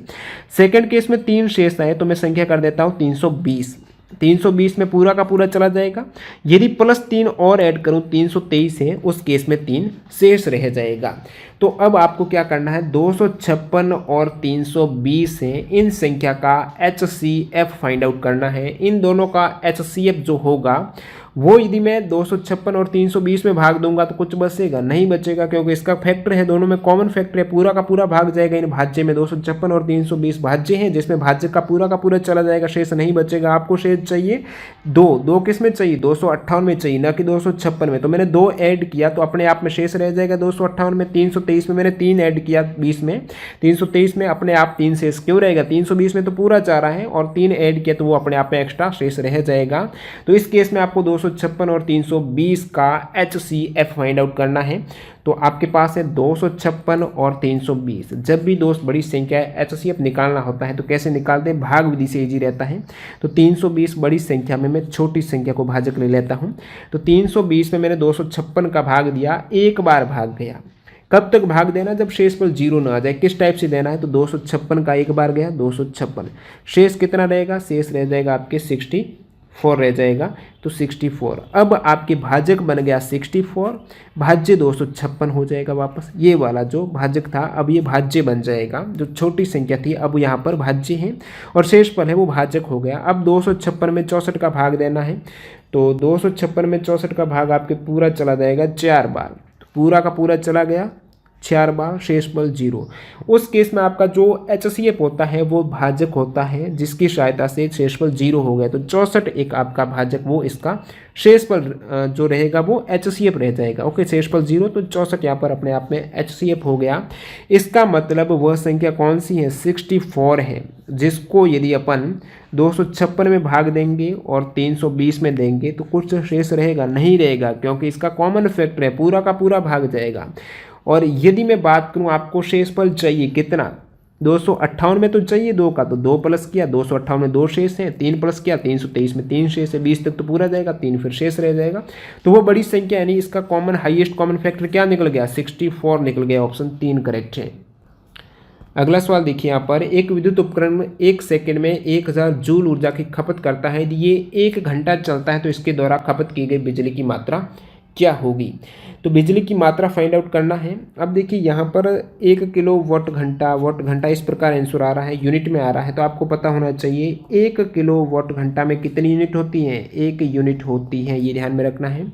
सेकंड केस में 3 शेष आए तो मैं संख्या कर देता हूँ 320, 320 में पूरा का पूरा चला जाएगा, यदि +3 और ऐड करूं 323 है, उस केस में 3 शेष रह जाएगा। तो अब आपको क्या करना है, 256 और 320 है, इन संख्या का HCF फाइंड आउट करना है। इन दोनों का HCF जो होगा वो यदि मैं 256 और 320 में भाग दूंगा तो कुछ बचेगा नहीं बचेगा, क्योंकि इसका फैक्टर है, दोनों में कॉमन फैक्टर है, पूरा का पूरा भाग जाएगा इन भाज्य में। 256 और 320 भाज्य हैं जिसमें भाज्य का पूरा चला जाएगा, शेष नहीं बचेगा। आपको शेष चाहिए दो किस में चाहिए, 258 में चाहिए, ना कि 256 में। तो मैंने 2 ऐड किया तो अपने आप में शेष रह जाएगा 258 में। 323 में मैंने 3 ऐड किया 20 में, 323 में अपने आप 3 शेष क्यों रहेगा, 320 में तो पूरा जा रहा है और 3 ऐड किया तो वो अपने आप में एक्स्ट्रा शेष रह जाएगा। तो इस केस में आपको 256 और 320 का HCF फाइंड आउट करना है। तो आपके पास है 256 और 320। जब भी दोस्त बड़ी संख्या है HCF निकालना होता है तो कैसे निकालते हैं, भाग विधि से इजी रहता है। तो 320 बड़ी संख्या में मैं छोटी संख्या को भाजक ले लेता हूँ। तो 320 में मैंने 256 का भाग दिया, एक बार भाग गया। कब तक भाग देना, जब शेष पर 0 ना आ जाए। किस टाइप से देना है, तो 256 का एक बार गया 256, शेष कितना रहेगा, शेष रह जाएगा आपके 64 रह जाएगा। तो 64 अब आपके भाजक बन गया 64, भाज्य 256 हो जाएगा वापस। ये वाला जो भाजक था अब ये भाज्य बन जाएगा, जो छोटी संख्या थी अब यहाँ पर भाज्य है और शेष पर है वो भाजक हो गया। अब 256 में 64 का भाग देना है। तो 256 में 64 का भाग आपके पूरा चला जाएगा 4 बार, पूरा का पूरा चला गया 4 बार, शेष बल 0। उस केस में आपका जो HCF होता है वो भाजक होता है जिसकी सहायता से शेषफल 0 हो गया। तो 64 एक आपका भाजक, वो इसका शेषफल जो रहेगा वो HCF रह जाएगा। ओके, शेषफल 0 तो 64 यहाँ पर अपने आप में HCF हो गया। इसका मतलब वह संख्या कौन सी है, 64 है, जिसको यदि अपन 256 में भाग देंगे और 320 में देंगे तो कुछ शेष रहेगा नहीं रहेगा, क्योंकि इसका कॉमन फैक्टर है, पूरा का पूरा भाग जाएगा। और यदि मैं बात करूं आपको शेषफल चाहिए कितना, 258 में तो चाहिए 2 का, तो 2 प्लस किया, 258 में 2 शेष हैं, 3 प्लस किया, 323 में 3 शेष है, 20 तक तो पूरा जाएगा, 3 फिर शेष रह जाएगा। तो वो बड़ी संख्या यानी इसका कॉमन हाईएस्ट कॉमन फैक्टर क्या निकल गया, 64 निकल गया। ऑप्शन 3 करेक्ट है। अगला सवाल देखिए यहाँ पर, एक विद्युत उपकरण 1 सेकंड में 1000 जूल ऊर्जा की खपत करता है। यदि ये 1 घंटा चलता है तो इसके द्वारा खपत की गई बिजली की मात्रा क्या होगी। तो बिजली की मात्रा फाइंड आउट करना है। अब देखिए यहाँ पर 1 किलो वाट घंटा इस प्रकार आंसर आ रहा है, यूनिट में आ रहा है। तो आपको पता होना चाहिए 1 किलो वाट घंटा में कितनी यूनिट होती हैं, 1 यूनिट होती है, ये ध्यान में रखना है।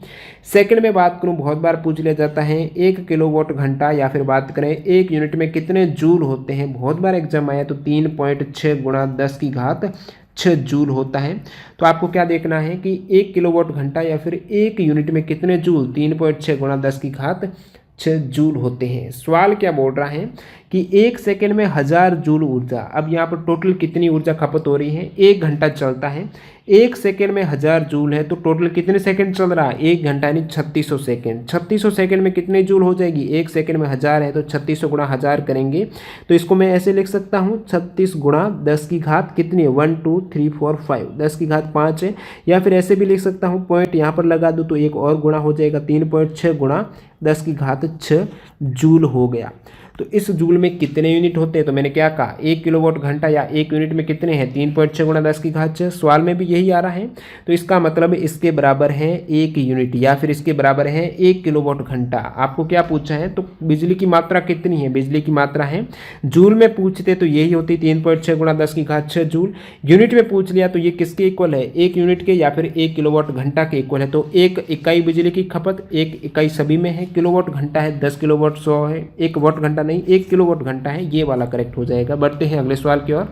सेकंड में बात करूँ, बहुत बार पूछ लिया जाता है 1 किलो वाट घंटा, या फिर बात करें 1 यूनिट में कितने जूल होते हैं, बहुत बार एग्जाम आया। तो 3.6 गुणा 10 की घात 6 जूल होता है। तो आपको क्या देखना है कि 1 किलोवाट घंटा या फिर 1 यूनिट में कितने जूल, 3.6 गुणा 10 की घात 6 जूल होते हैं। सवाल क्या बोल रहा है कि 1 सेकंड में 1000 जूल ऊर्जा। अब यहाँ पर टोटल कितनी ऊर्जा खपत हो रही है, 1 घंटा चलता है, 1 सेकंड में 1000 जूल है, तो टोटल कितने सेकंड चल रहा है, 1 घंटा यानी 3600 सेकंड। 3600 सेकंड में कितने जूल हो जाएगी, 1 सेकंड में 1000 है तो 3600 गुणा 1000 करेंगे तो इसको मैं ऐसे लिख सकता हूँ 36 गुणा 10 की घात कितनी है, 1 2 3 4 5, 10 की घात 5 है। या फिर ऐसे भी लिख सकता हूँ, पॉइंट यहाँ पर लगा दूँ तो एक और गुणा हो जाएगा, 3.6 गुणा 10 की घात 6 जूल हो गया। तो इस जूल में कितने यूनिट होते हैं, तो मैंने क्या कहा 1 किलोवाट घंटा या 1 यूनिट में कितने हैं, 3.6 गुणा 10 की घात 6। सवाल में भी यही आ रहा है, तो इसका मतलब इसके बराबर है 1 यूनिट या फिर इसके बराबर है 1 किलोवाट घंटा। आपको क्या पूछा है, तो बिजली की मात्रा कितनी है, बिजली की मात्रा है जूल में पूछते तो यही होती 3.6 गुणा 10 की घात 6 जूल। यूनिट में पूछ लिया तो ये किसके इक्वल है, 1 यूनिट के या फिर 1 किलोवाट घंटा के इक्वल है। तो 1 इकाई बिजली की खपत, 1 इकाई सभी में है, किलोवाट घंटा है, 10 किलोवाट 100 है, 1 वाट घंटा नहीं 1 किलोवाट घंटा है, ये वाला करेक्ट हो जाएगा। बढ़ते हैं अगले सवाल की ओर।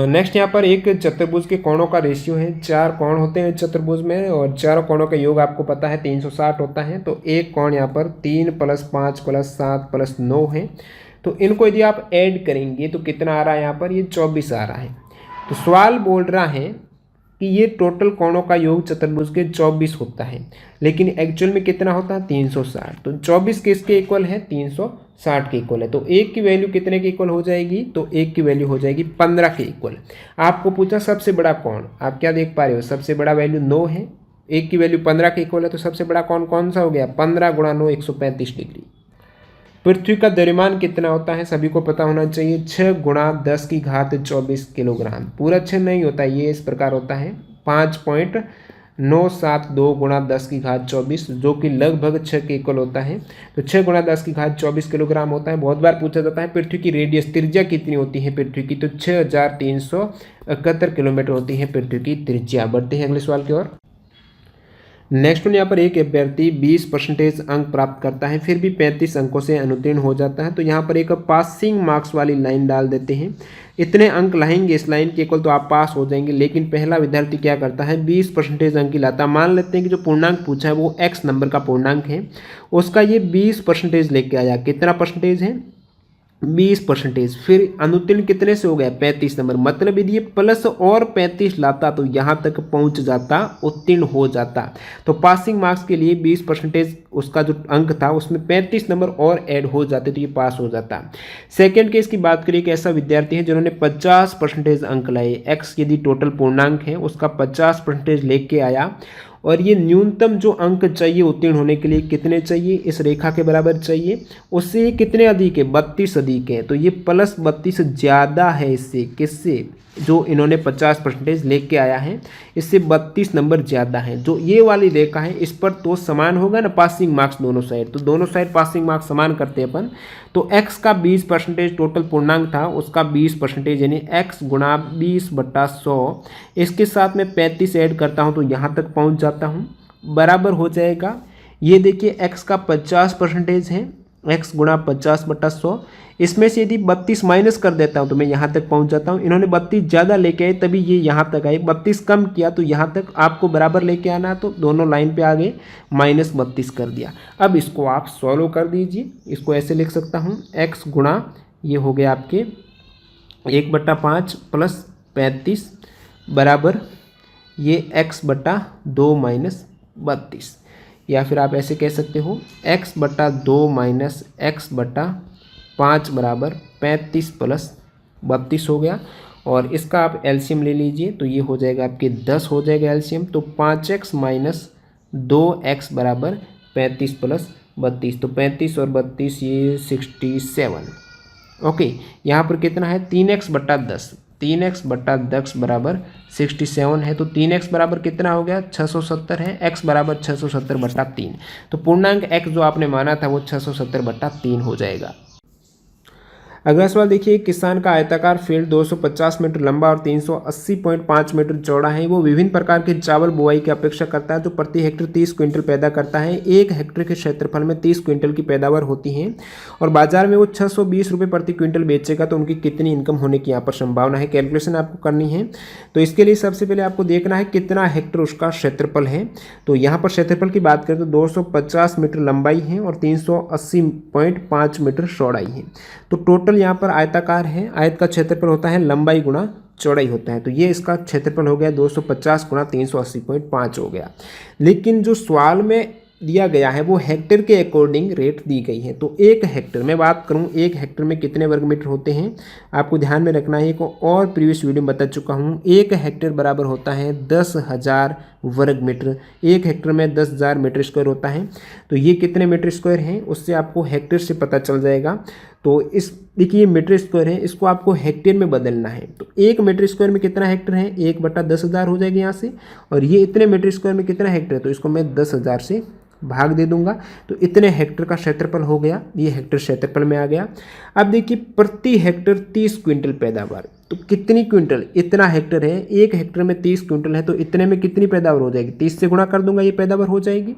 नेक्स्ट यहाँ पर एक चतुर्भुज के कोणों का रेशियो है, 4 कोण होते हैं चतुर्भुज में और चारों कोणों का योग आपको पता है 360 होता है। तो एक कोण यहाँ पर 3 + 5 + 7 + 9 है। तो इनको यदि आप ऐड करेंगे तो कितना आ रहा है, यहाँ पर ये 24 आ रहा है। तो सवाल बोल रहा है कि ये टोटल कोणों का योग चतुर्भुज के 24 होता है, लेकिन एक्चुअल में कितना होता है 360। तो 24 किसके इक्वल है, 360 के इक्वल है। तो 1 की वैल्यू कितने के इक्वल हो जाएगी, तो 1 की वैल्यू हो जाएगी 15 के इक्वल। आपको पूछा सबसे बड़ा कोण, आप क्या देख पा रहे हो, सबसे बड़ा वैल्यू 9 है, 1 की वैल्यू 15 के इक्वल है, तो सबसे बड़ा कोण कौन सा हो गया, 15 × 9 135 डिग्री। पृथ्वी का द्रव्यमान कितना होता है, सभी को पता होना चाहिए, 6 × 10 की घात 24 किलोग्राम। पूरा 6 नहीं होता, ये इस प्रकार होता है 5.972 × 10 की घात 24, जो कि लगभग 6 के इक्वल होता है। तो 6 × 10 की घात 24 किलोग्राम होता है। बहुत बार पूछा जाता है पृथ्वी की रेडियस त्रिज्या कितनी होती है पृथ्वी की, तो 6371 किलोमीटर होती है पृथ्वी की त्रिज्या। बढ़ते हैं अगले सवाल की ओर। नेक्स्ट वन, यहाँ पर एक अभ्यर्थी 20% अंक प्राप्त करता है फिर भी 35 अंकों से अनुत्तीर्ण हो जाता है, तो यहाँ पर एक पासिंग मार्क्स वाली लाइन डाल देते हैं। इतने अंक लाएंगे इस लाइन के इक्वल तो आप पास हो जाएंगे, लेकिन पहला विद्यार्थी क्या करता है 20% अंक ही लाता है। मान लेते हैं कि जो पूर्णांक पूछा है वो x नंबर का पूर्णांक है, उसका ये 20% लेके आया। कितना परसेंटेज है? 20%। फिर अनुत्तीर्ण कितने से हो गया? 35 नंबर। मतलब यदि ये प्लस और 35 लाता तो यहाँ तक पहुँच जाता, उत्तीर्ण हो जाता। तो पासिंग मार्क्स के लिए 20% उसका जो अंक था उसमें 35 नंबर और ऐड हो जाते तो ये पास हो जाता। सेकेंड केस की बात करिए कि ऐसा विद्यार्थी है जिन्होंने 50% अंक लाए। एक्स यदि टोटल पूर्णांक है उसका 50% लेके आया और ये न्यूनतम जो अंक चाहिए उत्तीर्ण होने के लिए कितने चाहिए? इस रेखा के बराबर चाहिए। उससे ये कितने अधिक है? 32 अधिक है। तो ये प्लस 32 ज़्यादा है इससे। किससे? जो इन्होंने 50% लेके आया है इससे 32 नंबर ज़्यादा है। जो ये वाली रेखा है इस पर तो समान होगा ना पासिंग मार्क्स दोनों साइड, तो दोनों साइड पासिंग मार्क्स समान करते हैं अपन। तो x का 20% टोटल पूर्णांक था उसका 20% यानी x गुणा 20/100, इसके साथ में 35 ऐड करता हूँ तो यहाँ तक पहुँच जाता हूँ, बराबर हो जाएगा। ये देखिए x का 50% है, x गुणा 50/100, इसमें से यदि 32 माइनस कर देता हूँ तो मैं यहाँ तक पहुँच जाता हूँ। इन्होंने 32 ज़्यादा लेके आए तभी ये यहाँ तक आए, 32 कम किया तो यहाँ तक आपको बराबर लेके आना, तो दोनों लाइन पे आ गए, -32 कर दिया। अब इसको आप सॉल्व कर दीजिए। इसको ऐसे लिख सकता हूँ, x गुणा ये हो गया आपके 1/5 प्लस 35 बराबर ये x/2 माइनस 32, या फिर आप ऐसे कह सकते हो x/2 माइनस x/5 बराबर 35 प्लस 32 हो गया। और इसका आप एलसीएम ले लीजिए तो ये हो जाएगा आपके 10 हो जाएगा एलसीएम। तो 5x माइनस 2x बराबर 35 प्लस 32, तो 35 और 32 ये 67। ओके, यहाँ पर कितना है 3x/10, 3x/10 बराबर 67 है। तो 3x बराबर कितना हो गया? 670 है। x बराबर 670/3, तो पूर्णांक x जो आपने माना था वो 670/3 हो जाएगा। अगला सवाल देखिए, किसान का आयताकार फील्ड 250 मीटर लंबा और 380.5 मीटर चौड़ा है। वो विभिन्न प्रकार के चावल बुआई की अपेक्षा करता है जो प्रति हेक्टेयर 30 क्विंटल पैदा करता है। 1 हेक्टेयर के क्षेत्रफल में 30 क्विंटल की पैदावार होती है और बाजार में वो 620 रुपये प्रति क्विंटल बेचेगा, तो उनकी कितनी इनकम होने की यहाँ पर संभावना है? कैलकुलेशन आपको करनी है। तो इसके लिए सबसे पहले आपको देखना है कितना हेक्टेयर उसका क्षेत्रफल है। तो यहाँ पर क्षेत्रफल की बात करें तो 250 मीटर लंबाई है और 380.5 मीटर चौड़ाई है। तो टोटल यहाँ पर आयताकार है, आयत का क्षेत्रफल होता है लंबाई गुणा चौड़ाई होता है। तो ये इसका क्षेत्रफल हो गया 250 गुणा 380.5 हो गया। लेकिन जो सवाल में दिया गया है वो हेक्टेयर के अकॉर्डिंग रेट दी गई है। तो 1 हेक्टेयर में बात करूं, 1 हेक्टेयर में कितने वर्ग मीटर होते हैं आपको ध्यान में रखना है। एक और प्रीवियस वीडियो में बता चुका हूं, 1 हेक्टेयर बराबर होता है 10,000 वर्ग मीटर। 1 हेक्टेयर में 10,000 मीटर स्क्वायर होता है। तो ये कितने मीटर स्क्वायर हैं उससे आपको हेक्टेयर से पता चल जाएगा। तो इस देखिए मीटर स्क्वायर है, इसको आपको हेक्टेयर में बदलना है। तो 1 मीटर स्क्वायर में कितना हेक्टेयर है? 1/10,000 हो जाएगा यहाँ से। और ये इतने मीटर स्क्वायर में कितना हेक्टेयर है? तो इसको मैं 10,000 से भाग दे दूंगा, तो इतने हेक्टेयर का क्षेत्रफल हो गया। ये हेक्टेयर क्षेत्रफल में आ गया। अब देखिए प्रति हेक्टेयर 30 क्विंटल पैदावार, तो कितनी क्विंटल? इतना हेक्टेयर है, 1 हेक्टेयर में 30 क्विंटल है, तो इतने में कितनी पैदावार हो जाएगी? 30 से गुणा कर दूंगा, ये पैदावार हो जाएगी।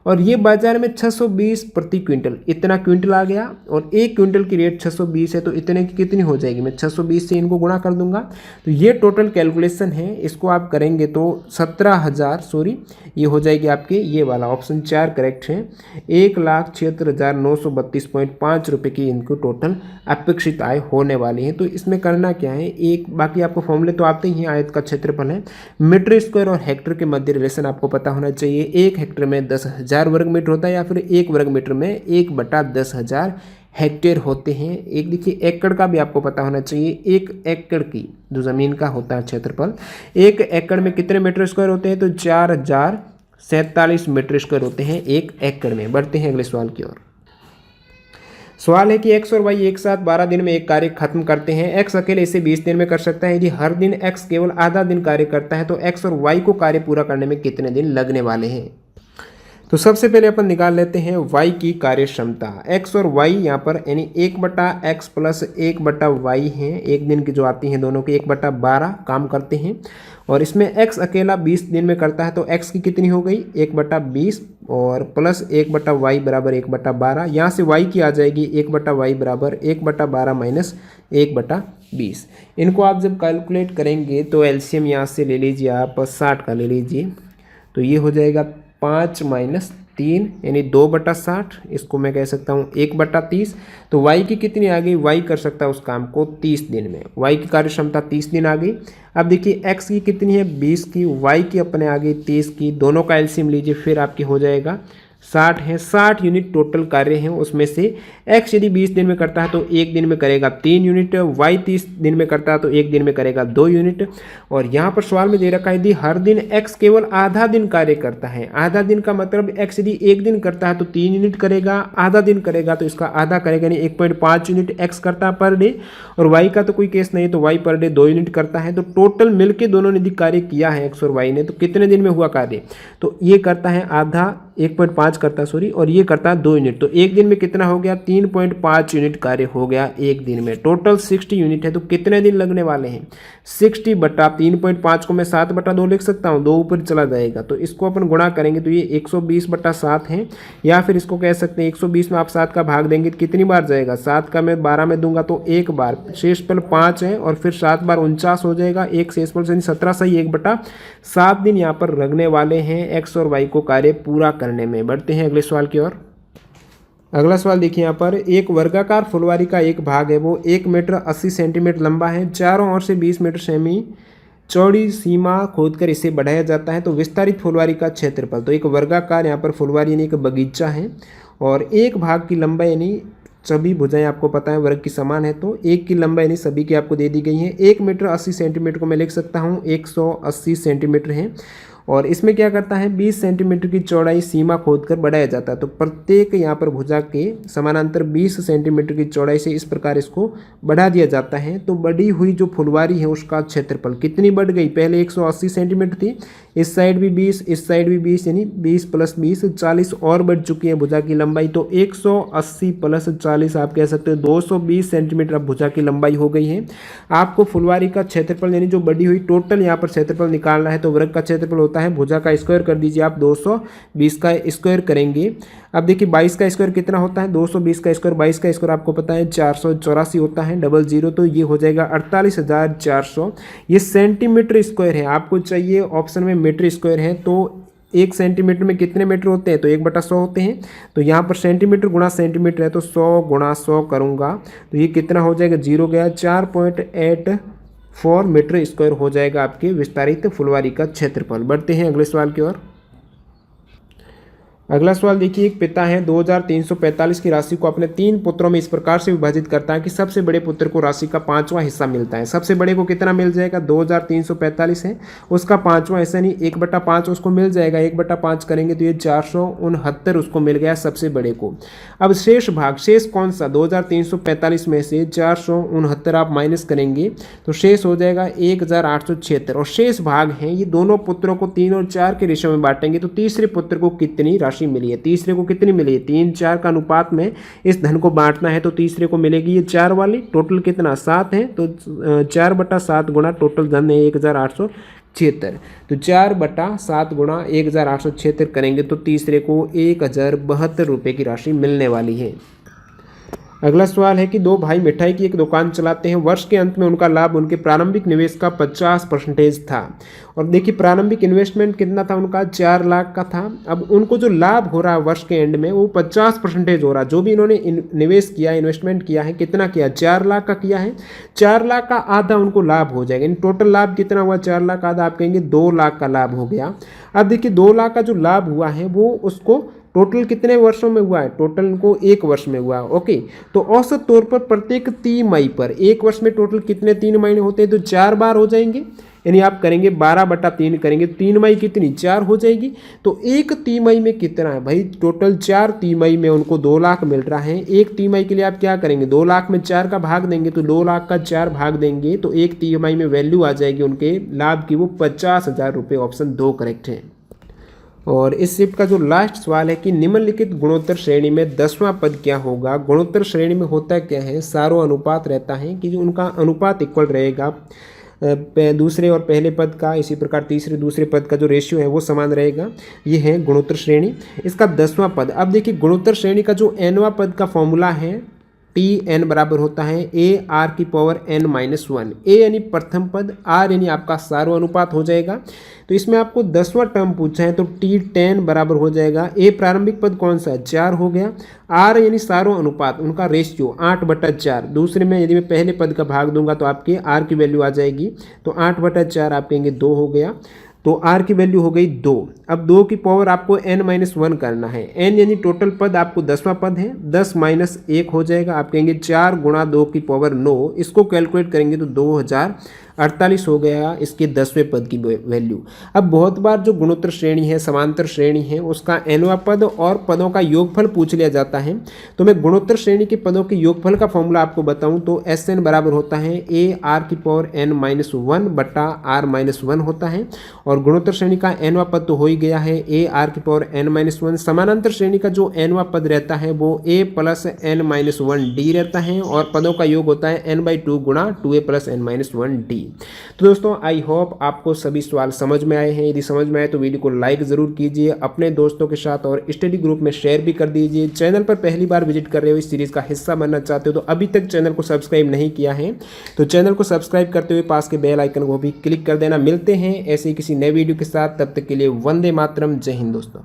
और ये बाजार में 620 प्रति क्विंटल, इतना क्विंटल आ गया और 1 क्विंटल की रेट 620 है, तो इतने की कितनी हो जाएगी? मैं 620 से इनको गुणा कर दूंगा। तो ये टोटल कैलकुलेशन है, इसको आप करेंगे तो 17,000 ये हो जाएगी आपके, ये वाला ऑप्शन 4 करेक्ट है। 1,76,932.5 रुपये की इनको टोटल अपेक्षित आय होने वाली है। तो इसमें करना क्या है, एक बाकी आपको फॉर्मूले तो आते ही हैं। आयत का क्षेत्रफल है, मीटर स्क्वायर और हेक्टेयर के मध्य रिलेशन आपको पता होना चाहिए। 1 हेक्टेयर में 10,000 वर्ग मीटर होता है या फिर 1 वर्ग मीटर में 1/10,000 हेक्टेयर होते हैं। एक देखिए एकड़ का भी आपको पता होना चाहिए। 1 एकड़ की जो जमीन का होता है क्षेत्रफल, 1 एकड़ में कितने मीटर स्क्वायर होते हैं? तो 4,047 मीटर स्क्वायर होते हैं 1 एकड़ में। बढ़ते हैं अगले सवाल की ओर। सवाल है कि x और y एक साथ 12 दिन में एक कार्य खत्म करते हैं। x अकेले इसे 20 दिन में कर सकता है। यदि हर दिन x केवल आधा दिन कार्य करता है तो x और y को कार्य पूरा करने में कितने दिन लगने वाले हैं? तो तो सबसे पहले अपन निकाल लेते हैं y की कार्य क्षमता। x और y यहाँ पर यानी 1/x प्लस 1/y है, एक दिन की जो आती हैं दोनों की 1/12 काम करते हैं। और इसमें x अकेला 20 दिन में करता है तो x की कितनी हो गई 1/20 और प्लस 1/y बराबर 1/12। यहाँ से y की आ जाएगी 1/y बराबर 1/12 माइनस 1/20। इनको आप जब कैलकुलेट करेंगे तो एलसीएम यहाँ से ले लीजिए आप 60 का ले लीजिए, तो ये हो जाएगा 5 माइनस 3 यानी 2/60। इसको मैं कह सकता हूँ 1/30। तो y की कितनी आ गई, y कर सकता है उस काम को 30 दिन में, y की कार्य क्षमता 30 दिन आ गई। अब देखिए x की कितनी है 20 की, y की अपने आ गई 30 की, दोनों का एलसीएम लीजिए फिर आपकी हो जाएगा 60 है। 60 यूनिट टोटल कार्य हैं, उसमें से x यदि 20 दिन में करता है तो एक दिन में करेगा 3 यूनिट, y 30 दिन में करता है तो एक दिन में करेगा 2 यूनिट। और यहाँ पर सवाल में दे रखा है यदि हर दिन x केवल आधा दिन कार्य करता है, आधा दिन का मतलब x यदि एक दिन करता है तो 3 यूनिट करेगा, आधा दिन करेगा तो इसका आधा करेगा यानी 1.5 यूनिट x करता है पर डे। और y का तो कोई केस नहीं तो y पर डे 2 यूनिट करता है। तो टोटल मिलके दोनों ने यदि कार्य किया है x और y ने तो कितने दिन में हुआ कार्य, तो ये करता है आधा 1.5 करता है सॉरी, और ये करता है 2 यूनिट, तो एक दिन में कितना हो गया 3.5 यूनिट कार्य हो गया एक दिन में। टोटल 60 यूनिट है तो कितने दिन लगने वाले हैं 60 बटा 3.5 को मैं 7/2 लिख सकता हूँ, 2 ऊपर चला जाएगा तो इसको अपन गुणा करेंगे तो ये 120/7 है। या फिर इसको कह सकते हैं 120 में आप 7 का भाग देंगे तो कितनी बार जाएगा, 7 का मैं 12 में दूंगा तो एक बार, शेषफल 5 है और फिर 7 बार 49 हो जाएगा, एक शेषफल से 17 सही 1/7 दिन यहाँ पर लगने वाले हैं x और y को कार्य पूरा करने में। बढ़ते हैं अगले सवाल की ओर। अगला सवाल देखिए यहाँ पर एक वर्गाकार फुलवारी का एक भाग है वो 1 मीटर 80 सेंटीमीटर लंबा है, चारों ओर से 20 मीटर सेमी चौड़ी सीमा खोदकर इसे बढ़ाया जाता है तो विस्तारित फुलवारी का क्षेत्रफल। तो एक वर्गाकार यहाँ पर फुलवारी यानी एक बगीचा है और एक भाग की लंबाई यानी सभी भुजाएं आपको पता है वर्ग की समान है तो एक की लंबाई यानी सभी की आपको दे दी गई है। 1 मीटर 80 सेंटीमीटर को मैं लिख सकता हूँ 180 सेंटीमीटर है और इसमें क्या करता है 20 सेंटीमीटर की चौड़ाई सीमा खोदकर बढ़ाया जाता है तो प्रत्येक यहाँ पर भुजा के समानांतर 20 सेंटीमीटर की चौड़ाई से इस प्रकार इसको बढ़ा दिया जाता है। तो बढ़ी हुई जो फुलवारी है उसका क्षेत्रफल कितनी बढ़ गई, पहले 180 सेंटीमीटर थी, इस साइड भी 20 इस साइड भी 20 यानी 20 + 20 40 और बढ़ चुकी है भुजा की लंबाई। तो 180 + 40 आप कह सकते हो 220 सेंटीमीटर अब भुजा की लंबाई हो गई है। आपको फुलवारी का क्षेत्रफल यानी जो बढ़ी हुई टोटल यहाँ पर क्षेत्रफल निकालना है तो वर्ग का क्षेत्रफल होता है भुजा का स्क्वायर कर दीजिए आप 220 का स्क्वायर करेंगे। अब देखिए 22 का स्क्वायर कितना होता है 220 का स्क्वायर 22 का स्क्वायर आपको पता है 484 होता है 00 तो ये हो जाएगा 48,400। ये सेंटीमीटर स्क्वायर है, आपको चाहिए ऑप्शन में मीटर स्क्वायर है तो 1 सेंटीमीटर में कितने मीटर होते हैं तो 1/100 होते हैं। तो यहाँ पर सेंटीमीटर गुणा सेंटीमीटर है तो 100 × 100 करूँगा तो ये कितना हो जाएगा 0 गया 4.84 मीटर स्क्वायर हो जाएगा आपके विस्तारित फुलवारी का क्षेत्रफल। बढ़ते हैं अगले सवाल की ओर। अगला सवाल देखिए एक पिता है 2345 की राशि को अपने 3 पुत्रों में इस प्रकार से विभाजित करता है कि सबसे बड़े पुत्र को राशि का 5वां हिस्सा मिलता है। सबसे बड़े को कितना मिल जाएगा 2345 है, उसका 5वां हिस्सा नहीं 1/5 उसको मिल जाएगा, 1/5 करेंगे तो ये 469 उसको मिल गया सबसे बड़े को। अब शेष भाग, शेष कौन सा 2345 में से 469 आप माइनस करेंगे तो शेष हो जाएगा 1876 और शेष भाग हैं ये दोनों पुत्रों को 3 और 4 के रेशो में बांटेंगे तो तीसरे पुत्र को कितनी राशि मिली है, तीसरे को कितनी मिली है 3-4 का अनुपात में इस धन को बांटना है तो तीसरे को मिलेगी ये 4 वाली, टोटल कितना 7 है तो 4/7 गुणा टोटल धन है 1876 तो 4/7 गुणा 1876 करेंगे तो तीसरे को 1072 रुपये की राशि मिलने वाली है। अगला सवाल है कि 2 भाई मिठाई की एक दुकान चलाते हैं, वर्ष के अंत में उनका लाभ उनके प्रारंभिक निवेश का 50% था और देखिए प्रारंभिक इन्वेस्टमेंट कितना था उनका 4 लाख का था। अब उनको जो लाभ हो रहा है वर्ष के एंड में वो 50% हो रहा है। जो भी इन्होंने निवेश किया इन्वेस्टमेंट किया है कितना किया 4 लाख का किया है, 4 लाख का आधा उनको लाभ हो जाएगा। इन टोटल लाभ कितना हुआ 4 लाख आधा आप कहेंगे 2 लाख का लाभ हो गया। अब देखिए 2 लाख का जो लाभ हुआ है वो उसको टोटल कितने वर्षों में हुआ है, टोटल इनको 1 वर्ष में हुआ है। ओके तो औसत तौर पर प्रत्येक तिमाही पर 1 वर्ष में टोटल कितने 3 महीने होते हैं तो 4 बार हो जाएंगे, यानी आप करेंगे 12/3 करेंगे 3 मई कितनी 4 हो जाएगी। तो 1 तिमाही में कितना है भाई टोटल 4 तिमाही में उनको 2 लाख मिल रहा है। 1 तिमाही के लिए आप क्या करेंगे 2 लाख में 4 का भाग देंगे तो 2 लाख का 4 भाग देंगे तो 1 तिमाही में वैल्यू आ जाएगी उनके लाभ की वो 50,000 रुपये। ऑप्शन 2 करेक्ट है। और इस शिफ्ट का जो लास्ट सवाल है कि निम्नलिखित गुणोत्तर श्रेणी में 10वां पद क्या होगा। गुणोत्तर श्रेणी में होता क्या है, सारो अनुपात रहता है कि जो उनका अनुपात इक्वल रहेगा दूसरे और पहले पद का, इसी प्रकार तीसरे दूसरे पद का जो रेशियो है वो समान रहेगा। ये है गुणोत्तर श्रेणी। इसका 10वां पद, अब देखिए गुणोत्तर श्रेणी का जो nवां पद का फॉर्मूला है टी एन बराबर होता है ए आर की पावर एन माइनस वन। ए यानी प्रथम पद, आर यानी आपका सारो अनुपात हो जाएगा। तो इसमें आपको 10वां टर्म पूछा है तो टी 10 बराबर हो जाएगा, ए प्रारंभिक पद कौन सा है 4 हो गया, आर यानी सारो अनुपात उनका रेशियो 8/4। दूसरे में यदि मैं पहले पद का भाग दूंगा तो आपके आर की वैल्यू आ जाएगी, तो 8/4 आप कहेंगे 2 हो गया, तो आर की वैल्यू हो गई 2। अब 2 की पावर आपको n-1 करना है, n यानी टोटल पद आपको 10वां पद है, 10 - 1 हो जाएगा, आप कहेंगे 4 × 2 की पावर 9। इसको कैलकुलेट करेंगे तो 2048 हो गया इसके 10वें पद की वैल्यू। अब बहुत बार जो गुणोत्तर श्रेणी है, समांतर श्रेणी है, उसका nवां पद और पदों का योगफल पूछ लिया जाता है। तो मैं गुणोत्तर श्रेणी के पदों के योगफल का फॉर्मूला आपको बताऊं तो Sn बराबर होता है ए आर की पावर n-1 बटा r-1 होता है। और गुणोत्तर श्रेणी का nवां पद तो हो ही गया है ए आर की पावर n-1। समानांतर श्रेणी का जो nवां पद रहता है वो a + n-1d रहता है और पदों का योग होता है n/2 × 2a + n-1d। तो दोस्तों आई होप आपको सभी सवाल समझ में आए हैं। यदि समझ में आए तो वीडियो को लाइक ज़रूर कीजिए, अपने दोस्तों के साथ और स्टडी ग्रुप में शेयर भी कर दीजिए। चैनल पर पहली बार विजिट कर रहे हो, इस सीरीज़ का हिस्सा बनना चाहते हो तो अभी तक चैनल को सब्सक्राइब नहीं किया है तो चैनल को सब्सक्राइब करते हुए पास के बेल आइकन को भी क्लिक कर देना। मिलते हैं ऐसे ही किसी नए वीडियो के साथ, तब तक के लिए वंदे मातरम, जय हिंद दोस्तों।